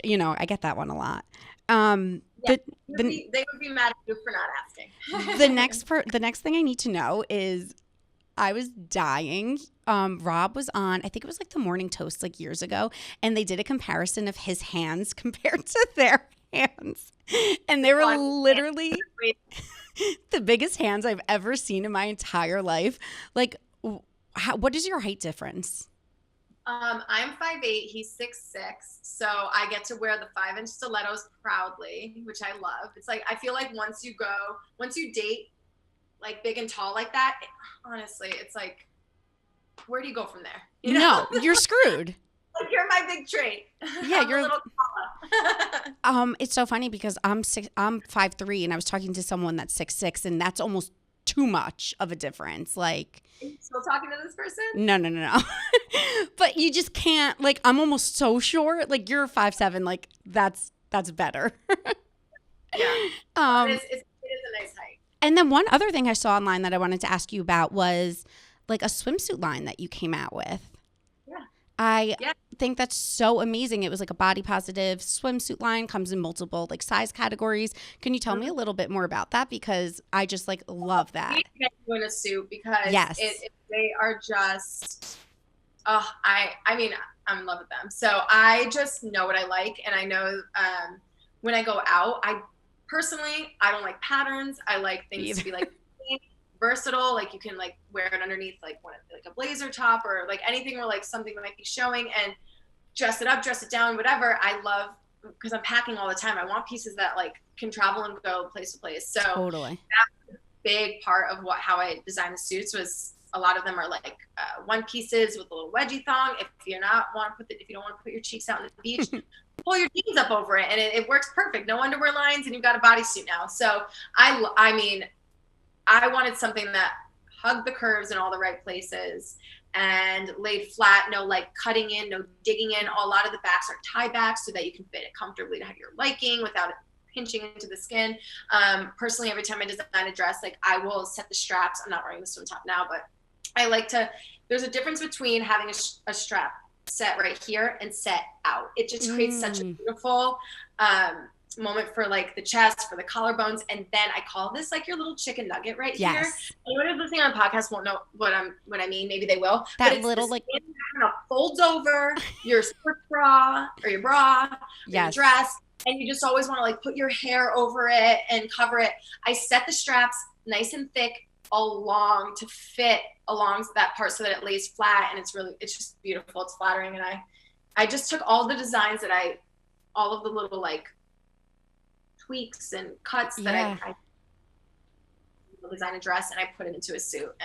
you know, I get that one a lot.
Yeah, they would be mad at you for not asking.
The next thing I need to know is, I was dying. Rob was on, I think it was like the Morning Toast like years ago, and they did a comparison of his hands compared to their hands. And they were literally the biggest hands I've ever seen in my entire life. Like, what is your height difference?
I'm 5'8", he's 6'6", so I get to wear the 5-inch stilettos proudly, which I love. It's like, I feel like once you date like big and tall like that, honestly, it's like, where do you go from there? You know?
No, you're screwed.
Like, you're my big trait.
Yeah, you're
a little
it's so funny because I'm 5'3", and I was talking to someone that's 6'6", and that's almost too much of a difference. Like,
are you still talking to this person?
No. But you just can't, like, I'm almost so short. Like, you're 5'7", like that's better.
Yeah. It is a nice height.
And then one other thing I saw online that I wanted to ask you about was like a swimsuit line that you came out with.
Yeah.
I think that's so amazing. It was like a body positive swimsuit line, comes in multiple like size categories. Can you tell me a little bit more about that? Because I just like love that.
We need to get you in a suit because they are just, I mean, I'm in love with them. So I just know what I like. And I know when I go out, I don't like patterns. I like things to be like versatile. Like you can like wear it underneath like a blazer top or like anything where like something might be showing, and dress it up, dress it down, whatever. I love, because I'm packing all the time. I want pieces that like can travel and go place to place. So
totally,
that's a big part of how I design the suits. Was a lot of them are like one pieces with a little wedgie thong. If you don't want to put your cheeks out on the beach, pull your jeans up over it, and it works perfect. No underwear lines, and you've got a bodysuit now. So I mean, I wanted something that hugged the curves in all the right places and laid flat, no like cutting in, no digging in. A lot of the backs are tie backs so that you can fit it comfortably to your liking without it pinching into the skin. Personally, every time I design a dress, like I will set the straps. I'm not wearing the swim top now, but I like to, there's a difference between having a strap set right here and set out. It just creates such a beautiful moment for like the chest, for the collarbones, and then I call this like your little chicken nugget right here. Anyone who's listening on the podcast won't know what I mean. Maybe they will.
That little like
kind of folds over your sports bra or your bra, or your dress, and you just always want to like put your hair over it and cover it. I set the straps nice and thick along to fit along that part so that it lays flat, and it's just beautiful. It's flattering, and I just took all the designs that all of the little like tweaks and cuts that I design a dress, and I put it into a suit,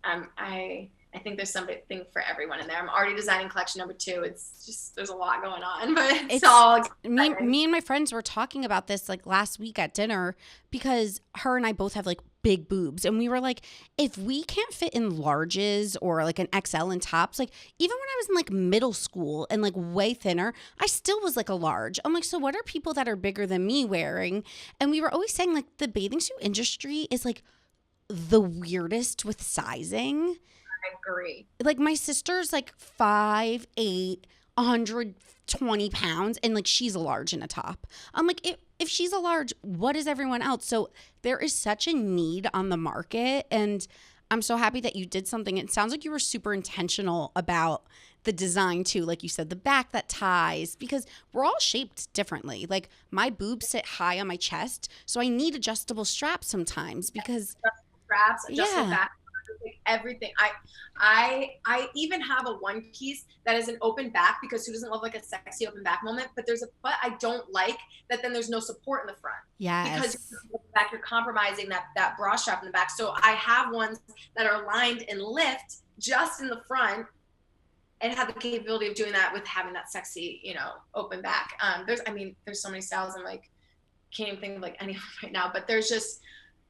and I think there's something for everyone in there. I'm already designing collection number 2. It's just, there's a lot going on, but it's all exciting.
Me and my friends were talking about this like last week at dinner, because her and I both have like big boobs, and we were like, if we can't fit in larges or like an XL in tops, like even when I was in like middle school and like way thinner, I still was like a large. I'm like, so what are people that are bigger than me wearing? And we were always saying like the bathing suit industry is like the weirdest with sizing.
I agree.
Like my sister's like 5'8", 120 pounds, and like she's a large in a top. I'm like, if she's a large, what is everyone else? So there is such a need on the market, and I'm so happy that you did something. It sounds like you were super intentional about the design too. Like you said, the back that ties, because we're all shaped differently. Like my boobs sit high on my chest, so I need adjustable straps sometimes because
adjustable back. Everything. I even have a one piece that is an open back, because who doesn't love like a sexy open back moment? But I don't like that then there's no support in the front.
Yeah.
Because you're compromising that bra strap in the back. So I have ones that are lined and lift just in the front, have the capability of doing that with having that sexy, open back. There's so many styles. I'm like, can't even think of like any of them right now, but there's just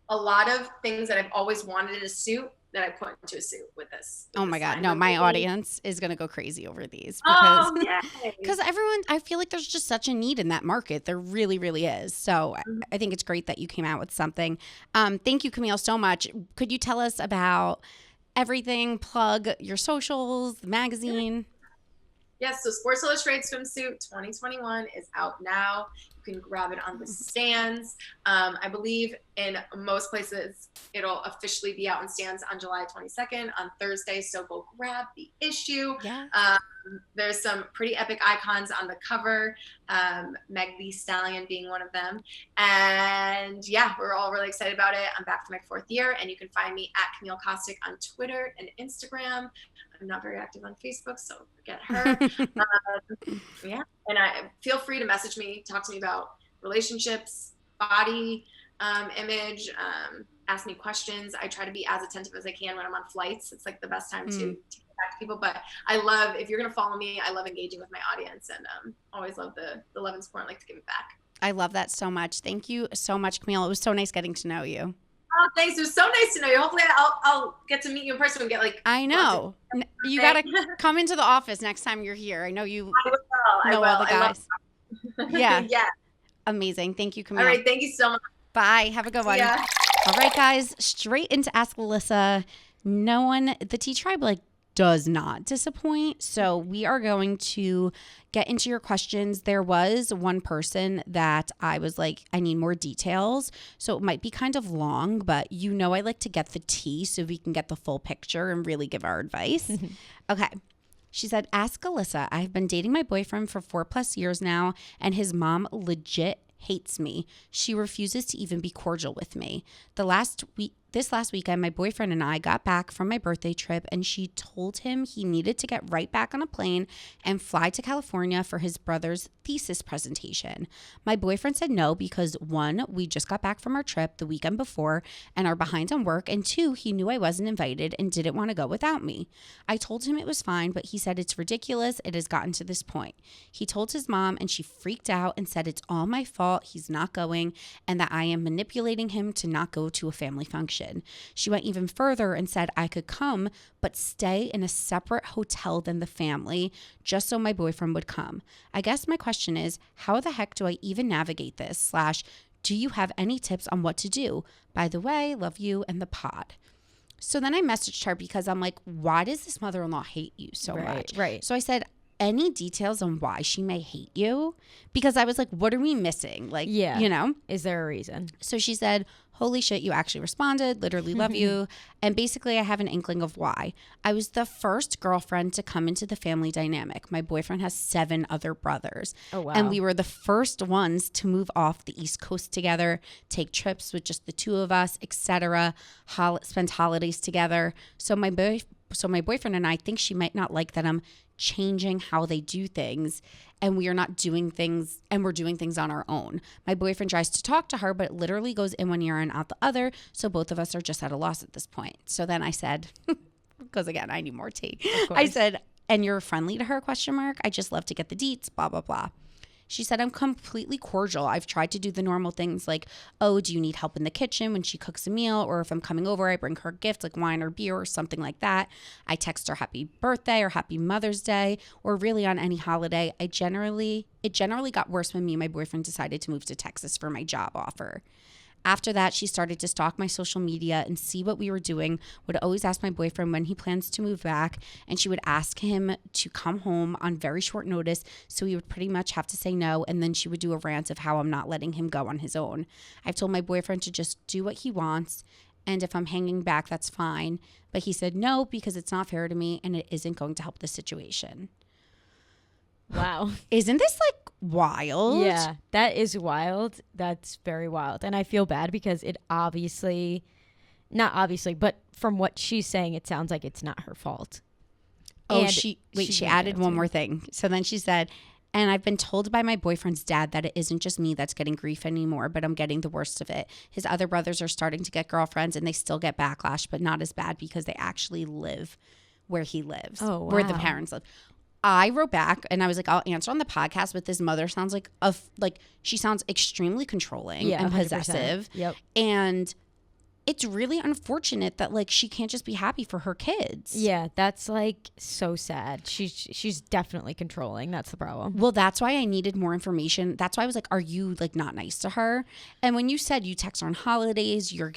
a lot of things that I've always wanted in a suit that I put into a suit with this.
Oh my God. No, my audience is going to go crazy over these because everyone, I feel like there's just such a need in that market. There really, really is. So I think it's great that you came out with something. Thank you, Camille, so much. Could you tell us about everything, plug your socials, the magazine?
Yes, so Sports Illustrated Swimsuit 2021 is out now. You can grab it on the stands. I believe in most places it'll officially be out in stands on July 22nd on Thursday, so go grab the issue.
Yeah.
There's some pretty epic icons on the cover, Meg Thee Stallion being one of them. And yeah, we're all really excited about it. I'm back for my 4th year, and you can find me at Camille Kostek on Twitter and Instagram. I'm not very active on Facebook, so forget her. Yeah, and I feel free to message me, talk to me about relationships, body, image, ask me questions. I try to be as attentive as I can when I'm on flights. It's like the best time to get back to people. But I love, if you're going to follow me, I love engaging with my audience, and always love the love and support and like to give it back.
I love that so much. Thank you so much, Camille. It was so nice getting to know you.
Oh, thanks. It was so nice to know you. Hopefully I'll get to meet you in person and get like.
I know. You got to come into the office next time you're here. I know you know all the guys. Yeah.
Yeah.
Amazing. Thank you, Camille.
All right. Thank you so much.
Bye. Have a good one.
Yeah.
All right, guys. Straight into Ask Alyssa. No one, the Tea Tribe, does not disappoint. So we are going to get into your questions. There was one person that I was like, I need more details. So it might be kind of long, but I like to get the tea so we can get the full picture and really give our advice. Okay. She said, ask Alyssa. I've been dating my boyfriend for 4+ years now, and his mom legit hates me. She refuses to even be cordial with me. This last weekend, my boyfriend and I got back from my birthday trip, and she told him he needed to get right back on a plane and fly to California for his brother's thesis presentation. My boyfriend said no because 1, we just got back from our trip the weekend before and are behind on work, and 2, he knew I wasn't invited and didn't want to go without me. I told him it was fine, but he said it's ridiculous. It has gotten to this point. He told his mom, and she freaked out and said it's all my fault. He's not going, and that I am manipulating him to not go to a family function. She went even further and said I could come, but stay in a separate hotel than the family, just so my boyfriend would come. I guess my question is, how the heck do I even navigate this? / do you have any tips on what to do? By the way, love you and the pod. So then I messaged her because I'm like, why does this mother-in-law hate you so much?
Right.
So I said, any details on why she may hate you? Because I was like, what are we missing?
Is there a reason?
So she said, holy shit, you actually responded. Literally love you. And basically, I have an inkling of why. I was the first girlfriend to come into the family dynamic. My boyfriend has 7 other brothers.
Oh, wow.
And we were the first ones to move off the East Coast together, take trips with just the 2 of us, etc., spend holidays together. So my boyfriend and I think she might not like that I'm changing how they do things, and we are not doing things, and we're doing things on our own. My boyfriend tries to talk to her, but it literally goes in one ear and out the other, so both of us are just at a loss at this point. So then I said, because again, I need more tea. I said, and you're friendly to her, ? I just love to get the deets, blah, blah, blah. She said, I'm completely cordial. I've tried to do the normal things like, oh, do you need help in the kitchen when she cooks a meal? Or if I'm coming over, I bring her a gift like wine or beer or something like that. I text her happy birthday or happy Mother's Day, or really on any holiday. It generally got worse when me and my boyfriend decided to move to Texas for my job offer. After that, she started to stalk my social media and see what we were doing, would always ask my boyfriend when he plans to move back, and she would ask him to come home on very short notice, so he would pretty much have to say no, and then she would do a rant of how I'm not letting him go on his own. I've told my boyfriend to just do what he wants, and if I'm hanging back, that's fine, but he said no because it's not fair to me, and it isn't going to help the situation.
Wow.
Isn't this wild?
Yeah, that is wild. That's very wild. And I feel bad because it not obviously, but from what she's saying, it sounds like it's not her fault.
Oh, she added one more thing. So then she said, and I've been told by my boyfriend's dad that it isn't just me that's getting grief anymore, but I'm getting the worst of it. His other brothers are starting to get girlfriends and they still get backlash, but not as bad because they actually live where he lives,
Oh,
where the
wow.
parents live. I wrote back and I was like, I'll answer on the podcast, but this mother sounds like she sounds extremely controlling and
100%.
possessive.
Yep.
And it's really unfortunate that like she can't just be happy for her kids.
Yeah, that's like so sad. She's definitely controlling. That's the problem.
Well, that's why I needed more information. That's why I was like, are you like not nice to her? And when you said you text her on holidays, you're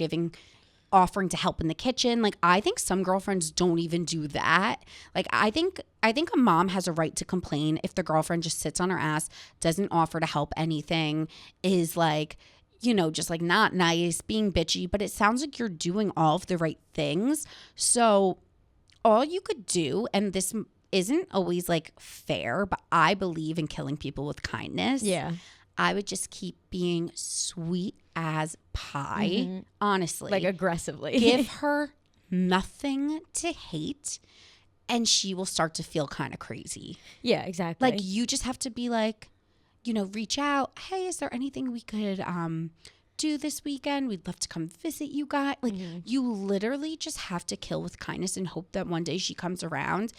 offering to help in the kitchen. Like, I think some girlfriends don't even do that. Like, I think a mom has a right to complain if the girlfriend just sits on her ass, doesn't offer to help anything, is like, you know, just like not nice, being bitchy. But it sounds like you're doing all of the right things. So all you could do, and this isn't always like fair, but I believe in killing people with kindness.
Yeah.
I would just keep being sweet as pie, honestly.
Like aggressively.
Give her nothing to hate and she will start to feel kind of crazy.
Yeah, exactly.
Like you just have to be like, you know, reach out. Hey, is there anything we could do this weekend? We'd love to come visit you guys. Like you literally just have to kill with kindness and hope that one day she comes around.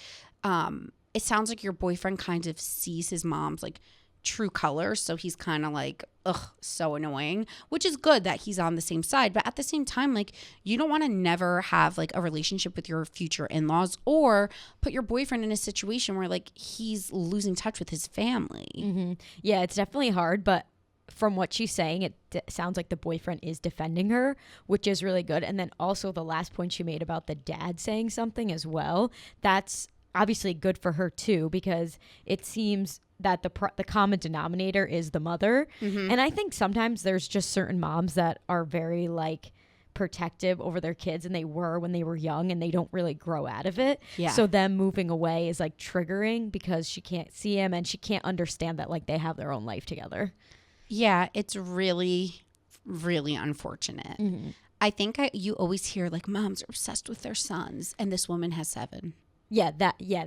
It sounds like your boyfriend kind of sees his mom's like true colors, so he's kind of like, ugh, so annoying, which is good that he's on the same side. But at the same time, like, you don't want to never have like a relationship with your future in-laws or put your boyfriend in a situation where like he's losing touch with his family.
Yeah, it's definitely hard, but from what she's saying, it sounds like the boyfriend is defending her, which is really good. And then also the last point she made about the dad saying something as well, that's obviously good for her too, because it seems that the common denominator is the mother. And I think sometimes there's just certain moms that are very like protective over their kids, and they were when they were young, and they don't really grow out of it.
Yeah.
So them moving away is like triggering because she can't see him and she can't understand that like they have their own life together.
Yeah, it's really, really unfortunate. I think you always hear like moms are obsessed with their sons, and this woman has 7.
Yeah,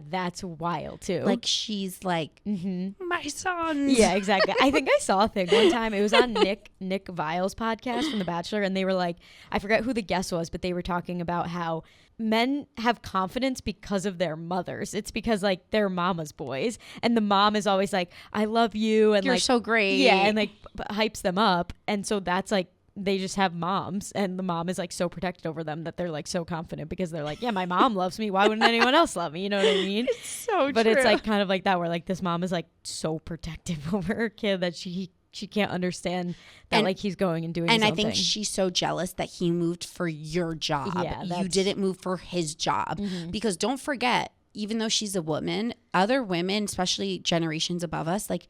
that's wild too.
Like she's like, my sons.
Yeah, exactly. I think I saw a thing one time. It was on Nick Vile's podcast from The Bachelor, and they were like, I forget who the guest was, but they were talking about how men have confidence because of their mothers. It's because like they're mama's boys, and the mom is always like, I love you, and
You're
like
so great.
Yeah, and like hypes them up, and so that's like, they just have moms, and the mom is like so protected over them that they're like so confident because they're like, yeah, my mom loves me. Why wouldn't anyone else love me? You know what I mean?
It's so
But
true.
it's like kind of like that, where like this mom is like so protective over her kid that she can't understand that
And-
like he's going and doing
And
his
I think
own thing.
she's so jealous that he moved for your job.
Yeah,
You
that's-
didn't move for his job. Because don't forget, even though she's a woman, other women, especially generations above us, like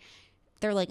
they're like,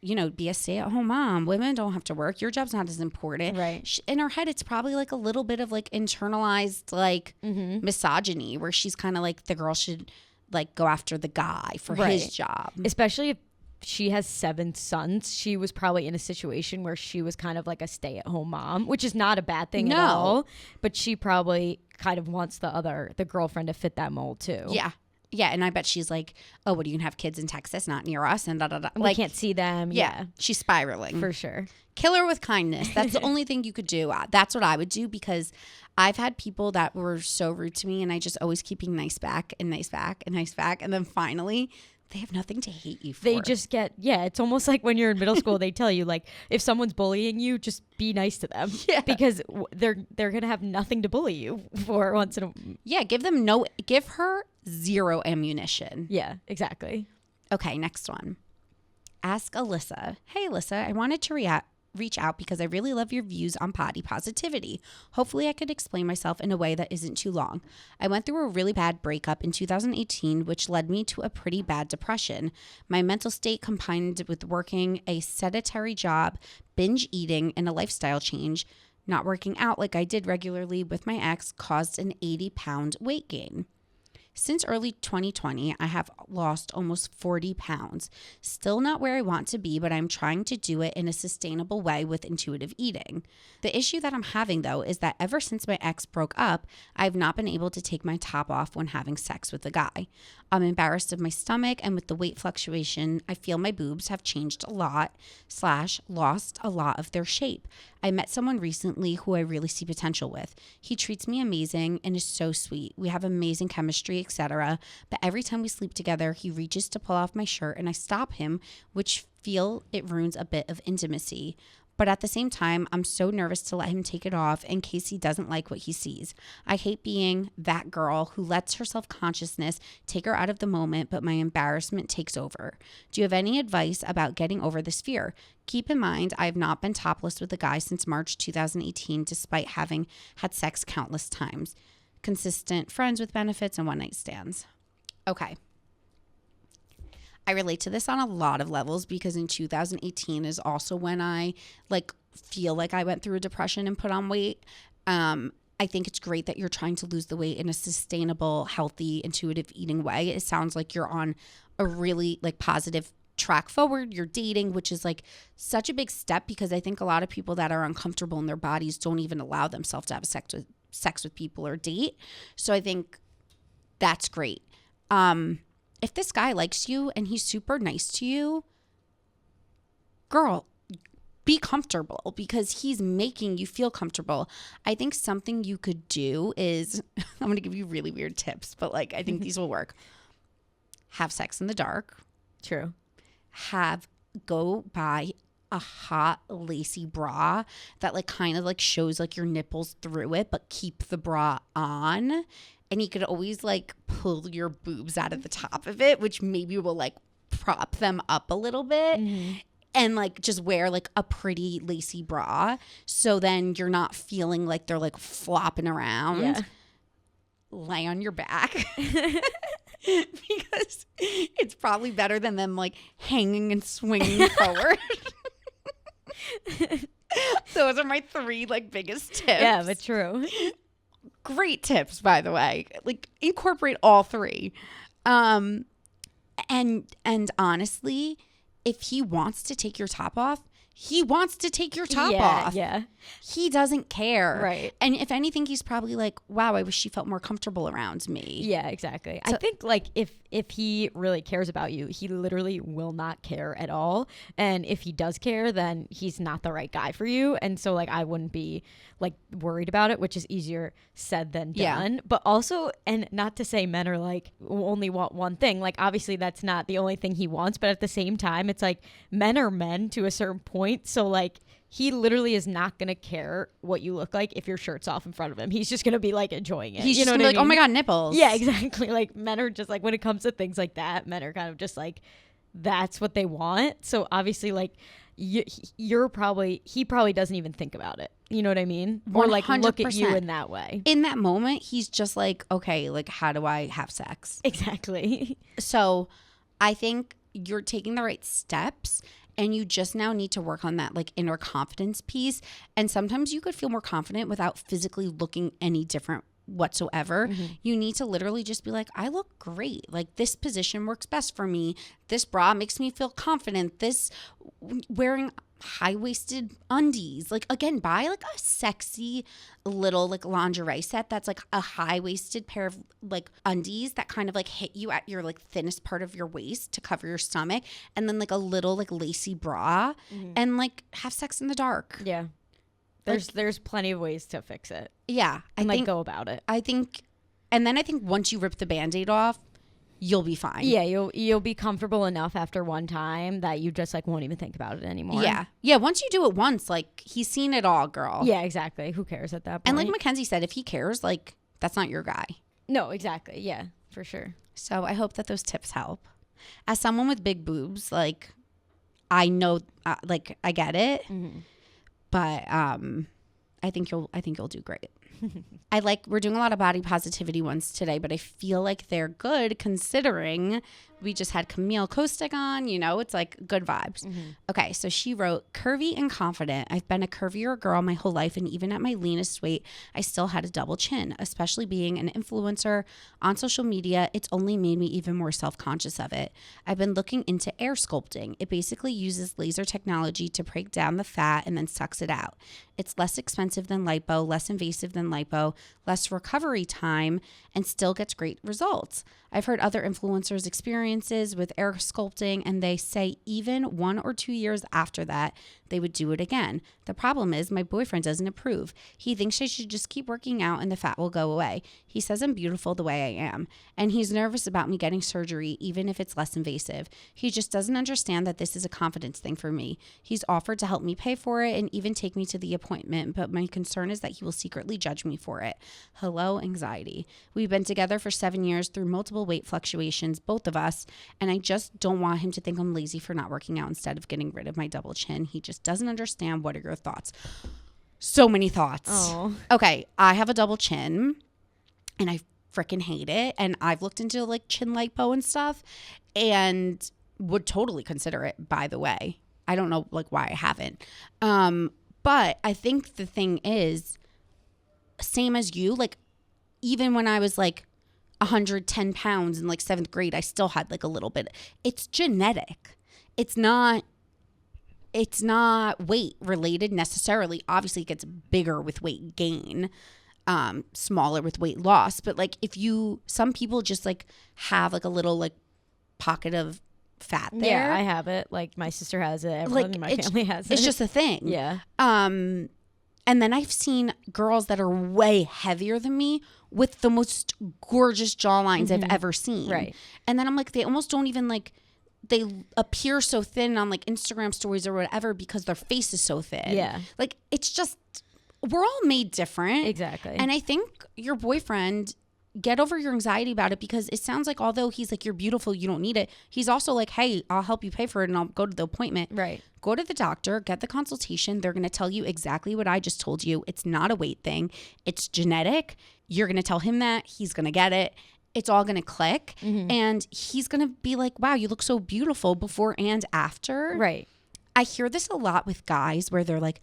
you know, be a stay-at-home mom. Women don't have to work. Your job's not as important.
Right.
In her head, it's probably like a little bit of like internalized like misogyny, where she's kind of like the girl should like go after the guy for his job.
Especially if she has 7 sons, she was probably in a situation where she was kind of like a stay-at-home mom, which is not a bad thing at all. But she probably kind of wants the girlfriend to fit that mold too.
Yeah. Yeah, and I bet she's like, oh, what, are you gonna have kids in Texas, not near us, and da da da.
We
Like,
can't see them.
yeah, she's spiraling.
for sure.
Kill her with kindness. That's the only thing you could do. That's what I would do, because I've had people that were so rude to me, and I just always keep being nice back and nice back and nice back, and then finally they have nothing to hate you for.
They just get, it's almost like when you're in middle school, they tell you like, if someone's bullying you, just be nice to them.
Yeah.
Because they're gonna have nothing to bully you for once in a.
Give her 0 ammunition.
Yeah, exactly.
Okay, next one. Ask Alyssa. Hey, Alyssa, I wanted to reach out because I really love your views on body positivity. Hopefully I could explain myself in a way that isn't too long. I went through a really bad breakup in 2018, which led me to a pretty bad depression. My mental state, combined with working a sedentary job, binge eating, and a lifestyle change, not working out like I did regularly with my ex, caused an 80-pound weight gain. Since early 2020, I have lost almost 40 pounds. Still not where I want to be, but I'm trying to do it in a sustainable way with intuitive eating. The issue that I'm having, though, is that ever since my ex broke up, I've not been able to take my top off when having sex with a guy. I'm embarrassed of my stomach, and with the weight fluctuation, I feel my boobs have changed a lot / lost a lot of their shape. I met someone recently who I really see potential with. He treats me amazing and is so sweet. We have amazing chemistry, etc. But every time we sleep together, he reaches to pull off my shirt and I stop him, which feel it ruins a bit of intimacy. But at the same time, I'm so nervous to let him take it off in case he doesn't like what he sees. I hate being that girl who lets her self-consciousness take her out of the moment, but my embarrassment takes over. Do you have any advice about getting over this fear? Keep in mind, I have not been topless with a guy since March 2018, despite having had sex countless times. Consistent friends with benefits and one-night stands. Okay. I relate to this on a lot of levels because in 2018 is also when I feel like I went through a depression and put on weight. I think it's great that you're trying to lose the weight in a sustainable, healthy, intuitive eating way. It sounds like you're on a really positive track forward. You're dating, which is such a big step because I think a lot of people that are uncomfortable in their bodies don't even allow themselves to have sex with people or date. So I think that's great. If this guy likes you and he's super nice to you, girl, be comfortable because he's making you feel comfortable. I think something you could do is, I'm going to give you really weird tips, but I think these will work. Have sex in the dark.
True.
Go buy a hot lacy bra that kind of shows your nipples through it, but keep the bra on. And you could always pull your boobs out of the top of it, which maybe will prop them up a little bit. Mm-hmm. And just wear a pretty lacy bra. So then you're not feeling like they're flopping around.
Yeah.
Lay on your back. Because it's probably better than them hanging and swinging forward. Those are my 3 biggest tips.
Yeah, but true.
Great tips, by the way. Incorporate all 3. And honestly, if he wants to take your top off, he wants to take your top off.
Yeah.
He doesn't care.
Right.
And if anything, he's probably wow, I wish she felt more comfortable around me.
Yeah, exactly. So, I think if he really cares about you, he literally will not care at all. And if he does care, then he's not the right guy for you. And so I wouldn't be worried about it, which is easier said than done. Yeah. But also, and not to say men are only want one thing. Obviously that's not the only thing he wants, but at the same time, it's men are men to a certain point. So he literally is not going to care what you look like if your shirt's off in front of him. He's just going to be enjoying it.
He's just going to be oh my God, nipples.
Yeah, exactly. Men are just when it comes to things like that, men are kind of just that's what they want. So obviously he probably doesn't even think about it. You know what I mean? 100%. Or look at you in that way.
In that moment, he's just okay, how do I have sex?
Exactly.
So I think you're taking the right steps. And you just now need to work on that inner confidence piece. And sometimes you could feel more confident without physically looking any different whatsoever. Mm-hmm. You need to literally just be I look great. This position works best for me. This bra makes me feel confident. This wearing high-waisted undies. Again, buy a sexy little lingerie set that's a high-waisted pair of undies that kind of hit you at your thinnest part of your waist to cover your stomach, and then a little lacy bra. Mm-hmm. And have sex in the dark.
Yeah. There's plenty of ways to fix it.
Yeah.
I think go about it.
I think once you rip the Band-Aid off, you'll be fine.
Yeah, you'll be comfortable enough after one time that you just won't even think about it anymore.
Yeah. Yeah, once you do it once, he's seen it all, girl.
Yeah, exactly. Who cares at that point?
And Mackenzie said, if he cares, that's not your guy.
No, exactly. Yeah, for sure.
So I hope that those tips help. As someone with big boobs, I know I get it. Mm-hmm. But I think you'll do great. We're doing a lot of body positivity ones today, but I feel like they're good considering we just had Camille Kostek on, it's good vibes. Mm-hmm. Okay, so she wrote, curvy and confident. I've been a curvier girl my whole life, and even at my leanest weight, I still had a double chin, especially being an influencer on social media. It's only made me even more self-conscious of it. I've been looking into air sculpting. It basically uses laser technology to break down the fat and then sucks it out. It's less expensive than lipo, less invasive than than lipo, less recovery time, and still gets great results. I've heard other influencers' experiences with air sculpting, and they say even 1 or 2 years after that, they would do it again. The problem is my boyfriend doesn't approve. He thinks I should just keep working out and the fat will go away. He says I'm beautiful the way I am, and he's nervous about me getting surgery even if it's less invasive. He just doesn't understand that this is a confidence thing for me. He's offered to help me pay for it and even take me to the appointment, but my concern is that he will secretly judge me for it. Hello, anxiety. We've been together for 7 years through multiple weight fluctuations, both of us, and I just don't want him to think I'm lazy for not working out instead of getting rid of my double chin. He just doesn't understand. What are your thoughts? So many thoughts.
Oh.
Okay, I have a double chin and I freaking hate it, and I've looked into like chin lipo and stuff and would totally consider it, by the way. I don't know like why I haven't. But I think the thing is, same as you, like even when I was like 110 pounds in like 7th grade, I still had like a little bit. It's genetic. It's not weight related necessarily. Obviously it gets bigger with weight gain, smaller with weight loss. But like some people just like have like a little like pocket of fat there.
Yeah, I have it. Like my sister has it. Everyone in my family has it.
It's just a thing.
Yeah.
And then I've seen girls that are way heavier than me with the most gorgeous jawlines I've ever seen.
Right.
And then I'm like, they almost don't even like, they appear so thin on like Instagram stories or whatever because their face is so thin.
Yeah.
Like it's just, we're all made different.
Exactly.
And I think your boyfriend, get over your anxiety about it, because it sounds like although he's like, you're beautiful, you don't need it, he's also like, hey, I'll help you pay for it and I'll go to the appointment.
Right.
Go to the doctor, get the consultation. They're going to tell you exactly what I just told you. It's not a weight thing. It's genetic. You're going to tell him that. He's going to get it. It's all going to click. And he's going to be like, wow, you look so beautiful before and after.
Right.
I hear this a lot with guys where they're like,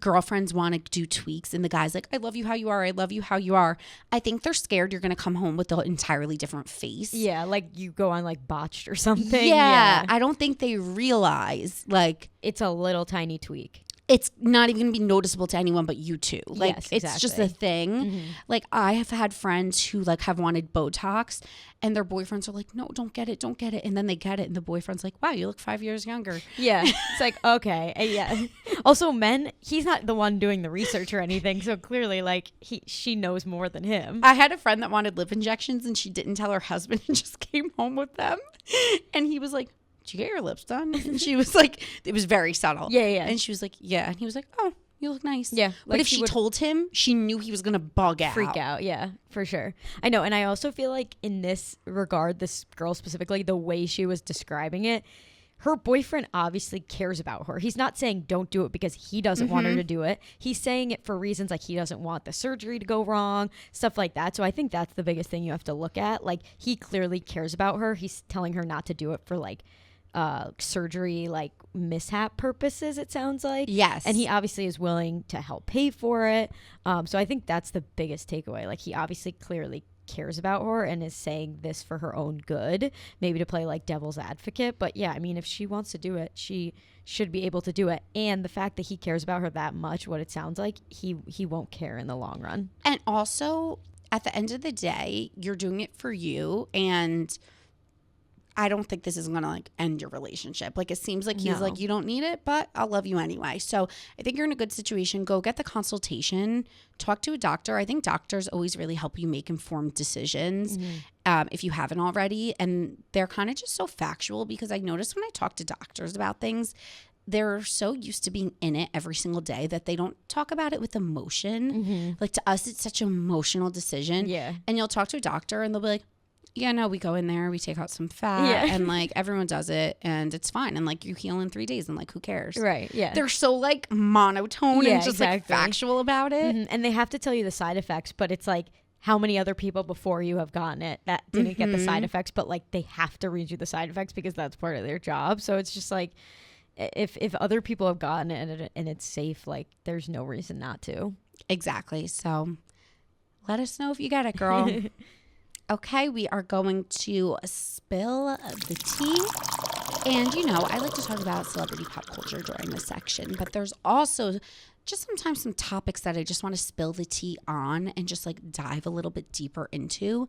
girlfriends want to do tweaks and the guy's like, I love you how you are. I love you how you are. I think they're scared you're going to come home with an entirely different face.
Yeah, like you go on like Botched or something.
Yeah. I don't think they realize like
it's a little tiny tweak.
It's not even going to be noticeable to anyone but you two. Like,
yes,
it's just a thing. Like, I have had friends who, like, have wanted Botox, and their boyfriends are like, no, don't get it. And then they get it, and the boyfriend's like, wow, you look 5 years younger.
Yeah. It's like, okay. Yeah. Also, men, he's not the one doing the research or anything, so clearly, like, she knows more than him.
I had a friend that wanted lip injections, and she didn't tell her husband and just came home with them. And he was like, did you get your lips done? And she was like, it was very subtle.
Yeah.
And she was like, yeah. And he was like, oh, you look nice.
Yeah.
But if she told him, she knew he was going to bug out.
Freak out. Yeah, for sure. I know. And I also feel like in this regard, this girl specifically, the way she was describing it, her boyfriend obviously cares about her. He's not saying don't do it because he doesn't want her to do it. He's saying it for reasons like he doesn't want the surgery to go wrong, stuff like that. So I think that's the biggest thing you have to look at. Like, he clearly cares about her. He's telling her not to do it for like surgery, like mishap purposes, it sounds like.
Yes.
And he obviously is willing to help pay for it. So I think that's the biggest takeaway. Like, he obviously clearly cares about her and is saying this for her own good, maybe to play like devil's advocate. But yeah, I mean, if she wants to do it, she should be able to do it. And the fact that he cares about her that much, what it sounds like, he won't care in the long run.
And also, at the end of the day, you're doing it for you, and I don't think this is going to like end your relationship. Like, it seems like he's like, you don't need it, but I'll love you anyway. So I think you're in a good situation. Go get the consultation, talk to a doctor. I think doctors always really help you make informed decisions if you haven't already. And they're kind of just so factual, because I notice when I talk to doctors about things, they're so used to being in it every single day that they don't talk about it with emotion. Like, to us, it's such an emotional decision.
Yeah.
And you'll talk to a doctor and they'll be like, yeah, no, we go in there, we take out some fat, and like everyone does it, and it's fine, and like you heal in 3 days, and like who cares?
Right. Yeah.
They're so like monotone and just like factual about it.
And they have to tell you the side effects, but it's like, how many other people before you have gotten it that didn't get the side effects, but like they have to read you the side effects because that's part of their job. So it's just like, if other people have gotten it and it's safe, like there's no reason not to.
Exactly. So let us know if you get it, girl. Okay, we are going to spill the tea. And, I like to talk about celebrity pop culture during this section, but there's also just sometimes some topics that I just want to spill the tea on and just like dive a little bit deeper into.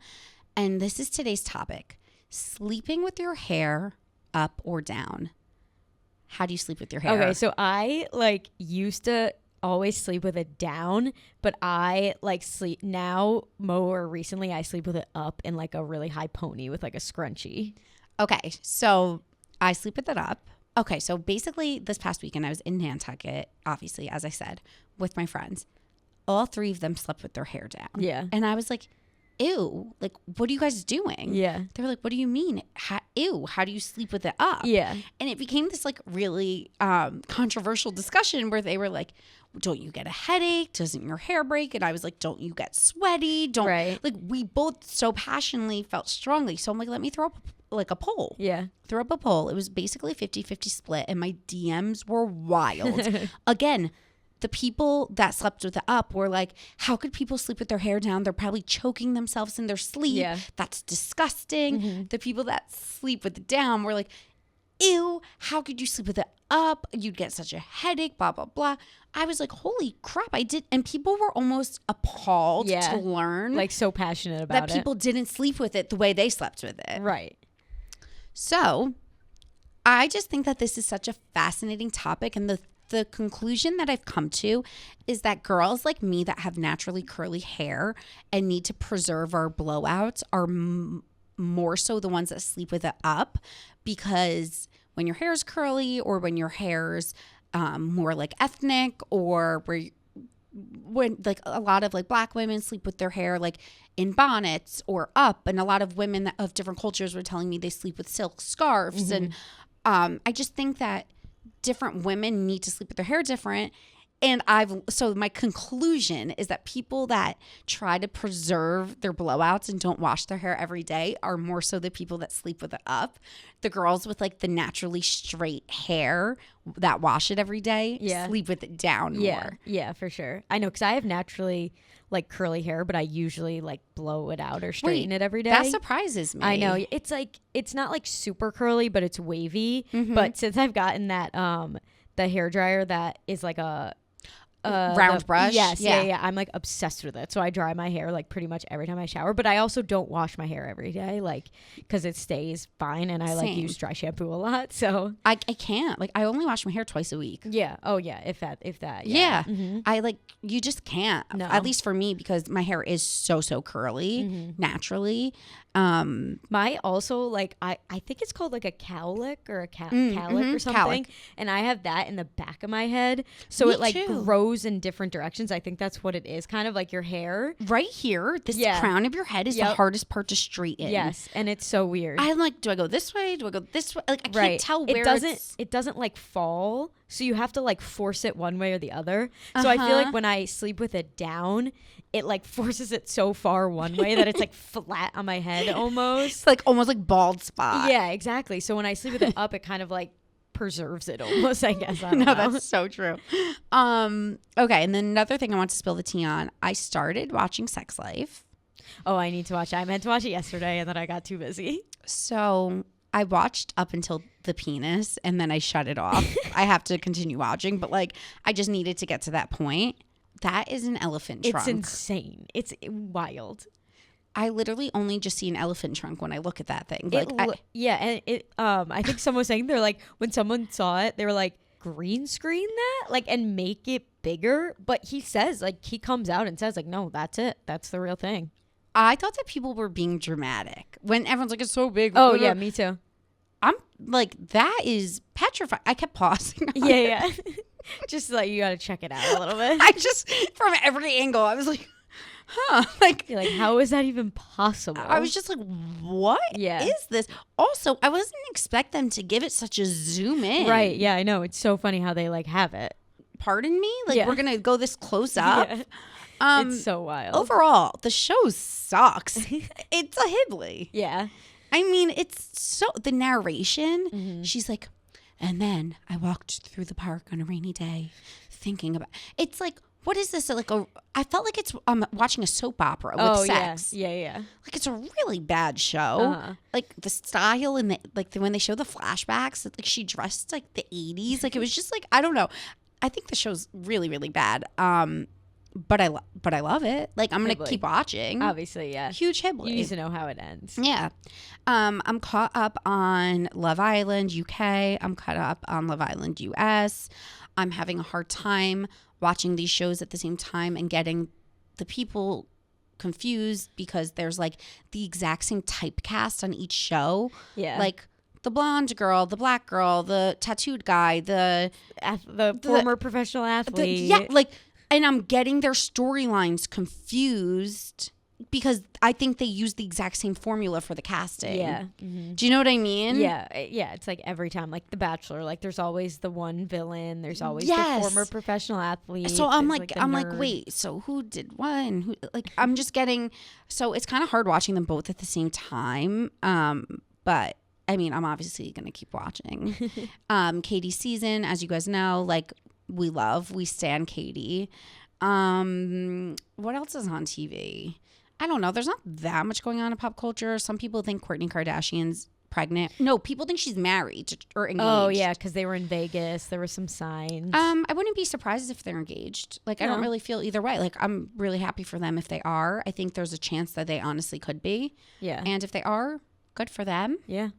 And this is today's topic: sleeping with your hair up or down. How do you sleep with your hair?
Okay, so I used to always sleep with it down, but I sleep now more recently. I sleep with it up in like a really high pony with like a scrunchie.
Okay, so I sleep with it up. Okay, so basically this past weekend I was in Nantucket, obviously, as I said, with my friends. All three of them slept with their hair down.
Yeah.
And I was like, ew, like, what are you guys doing?
Yeah.
They were like, what do you mean? Ew, how do you sleep with it up?
Yeah.
And it became this like really controversial discussion where they were like, don't you get a headache? Doesn't your hair break? And I was like, don't you get sweaty? Like, we both so passionately felt strongly. So I'm like, let me throw up like a poll.
Yeah.
Throw up a poll. It was basically 50-50 split and my DMs were wild. Again, the people that slept with it up were like, how could people sleep with their hair down? They're probably choking themselves in their sleep.
Yeah.
That's disgusting.
Mm-hmm.
The people that sleep with it down were like, ew, how could you sleep with it up? You'd get such a headache, blah, blah, blah. I was like, holy crap, I did. And people were almost appalled to learn.
Like so passionate about it.
That people didn't sleep with it the way they slept with it.
Right.
So I just think that this is such a fascinating topic. And the conclusion that I've come to is that girls like me that have naturally curly hair and need to preserve our blowouts are more so the ones that sleep with it up, because when your hair is curly or when your hair's more like ethnic, or when like a lot of like black women sleep with their hair like in bonnets or up, and a lot of women of different cultures were telling me they sleep with silk scarves.
Mm-hmm.
And I just think that different women need to sleep with their hair different. And so my conclusion is that people that try to preserve their blowouts and don't wash their hair every day are more so the people that sleep with it up. The girls with like the naturally straight hair that wash it every day sleep with it down more.
Yeah, for sure. I know, because I have naturally like curly hair, but I usually like blow it out or straighten it every day.
That surprises me.
I know. It's like, it's not like super curly, but it's wavy.
Mm-hmm.
But since I've gotten that, the hair dryer that is like a
round brush.
Yes, yeah. I'm like obsessed with it. So I dry my hair like pretty much every time I shower. But I also don't wash my hair every day, like, because it stays fine, and I like use dry shampoo a lot. So
I can't. Like, I only wash my hair twice a week.
Yeah. Oh yeah. If that.
Yeah.
Mm-hmm.
I like, you just can't.
No.
At least for me, because my hair is so curly naturally.
My also like I think it's called like a cowlick or a cowlick or something,
cowlick.
And I have that in the back of my head, so
Me
it like
too.
grows in different directions. I think that's what it is, kind of like your hair
Right here, this crown of your head is the hardest part to straighten.
Yes, and it's so weird.
I'm like, do I go this way? Do I go this way? Like, I can't tell where
it doesn't like fall, so you have to like force it one way or the other. So I feel like when I sleep with it down, it like forces it so far one way that it's like flat on my head almost.
It's like almost like bald spot.
Yeah, exactly. So when I sleep with it up, it kind of like preserves it almost, I guess. I don't know.
That's so true. Okay, and then another thing I want to spill the tea on. I started watching Sex Life.
Oh, I need to watch it. I meant to watch it yesterday, and then I got too busy.
So I watched up until the penis, and then I shut it off. I have to continue watching, but like I just needed to get to that point. That is an elephant trunk.
It's insane. It's wild.
I literally only just see an elephant trunk when I look at that thing.
And I think someone was saying, they're like, when someone saw it, they were like, green screen that, like, and make it bigger. But he says, like, he comes out and says, like, no, that's it. That's the real thing.
I thought that people were being dramatic when everyone's like, it's so big.
Oh yeah, me too.
I'm like, that is petrified. I kept pausing.
Yeah. Just like, you got to check it out a little bit.
I just, from every angle, I was like, like,
you're like, how is that even possible?
I was just like, what is this? Also, I wasn't expect them to give it such a zoom in.
Right. Yeah, I know. It's so funny how they like have it.
Pardon me? Like, we're going to go this close up.
Yeah. It's so wild.
Overall, the show sucks. It's a Hibley.
Yeah.
I mean, it's so, the narration, she's like, and then I walked through the park on a rainy day thinking about, it's like, what is this? Like I felt like it's watching a soap opera with sex.
Yeah.
Like it's a really bad show. Like the style and when they show the flashbacks, like she dressed like the 80s. Like it was just like, I don't know. I think the show's really, really bad. But I love it. Like I'm gonna keep watching.
Obviously, yeah.
Huge Hibley.
You need to know how it ends.
Yeah. I'm caught up on Love Island UK. I'm caught up on Love Island US. I'm having a hard time watching these shows at the same time and getting the people confused because there's like the exact same typecast on each show.
Yeah.
Like the blonde girl, the black girl, the tattooed guy, the
former professional athlete.
And I'm getting their storylines confused because I think they use the exact same formula for the casting.
Yeah. Mm-hmm.
Do you know what I mean?
Yeah. It's like every time, like The Bachelor, like there's always the one villain. There's always the former professional athlete.
So I'm like, wait, so who did what? And who, like, I'm just getting, so it's kind of hard watching them both at the same time. But I mean, I'm obviously going to keep watching. Katie's season, as you guys know, like, we stan Katie. What else is on TV? I don't know. There's not that much going on in pop culture. Some people think Kourtney Kardashian's pregnant. No, people think she's married or engaged.
Oh yeah, because they were in Vegas. There were some signs.
I wouldn't be surprised if they're engaged. Like I don't really feel either way. Like I'm really happy for them if they are. I think there's a chance that they honestly could be.
Yeah.
And if they are, good for them.
Yeah.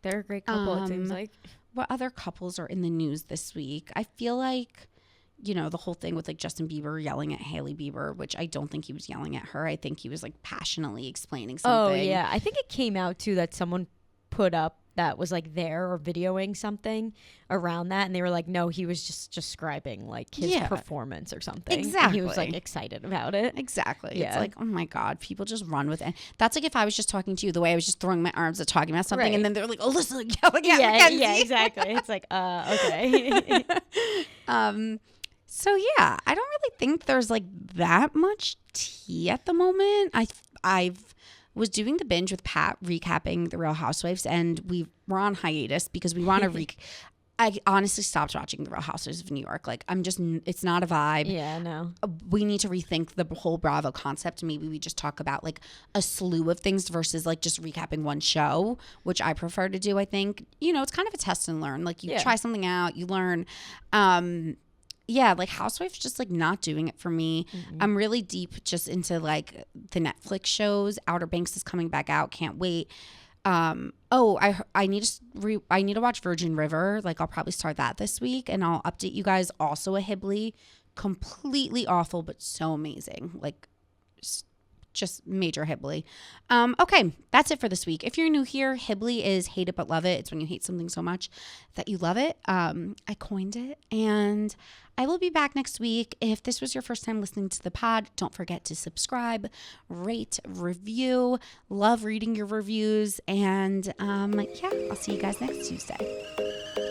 They're a great couple, it seems like.
What other couples are in the news this week? I feel like, you know, the whole thing with like Justin Bieber yelling at Hailey Bieber, which I don't think he was yelling at her. I think he was like passionately explaining something.
Oh, yeah. I think it came out too that someone put up that was like there or videoing something around that. And they were like, no, he was just describing like his performance or something.
Exactly.
And he was like excited about it.
Exactly.
Yeah.
It's like, oh my God, people just run with it. That's like if I was just talking to you the way I was just throwing my arms at talking about something. Right. And then they're like, Alyssa, yelling at Mackenzie.
Yeah, exactly. It's like, okay.
So yeah, I don't really think there's like that much tea at the moment. I've was doing the binge with Pat recapping The Real Housewives, and we were on hiatus because we want to I honestly stopped watching The Real Housewives of New York. Like it's not a vibe.
Yeah, no.
We need to rethink the whole Bravo concept. Maybe we just talk about like a slew of things versus like just recapping one show, which I prefer to do. I think, you know, it's kind of a test and learn. Like you try something out, you learn. Yeah, like Housewives just like not doing it for me. Mm-hmm. I'm really deep just into like the Netflix shows. Outer Banks is coming back out. Can't wait. I need to watch Virgin River. Like I'll probably start that this week, and I'll update you guys. Also a Hibley, completely awful but so amazing. Like just major Hibley. Okay, that's it for this week. If you're new here, Hibley is hate it but love it. It's when you hate something so much that you love it. I coined it, and I will be back next week. If this was your first time listening to the pod, don't forget to subscribe, rate, review. Love reading your reviews, and I'll see you guys next Tuesday.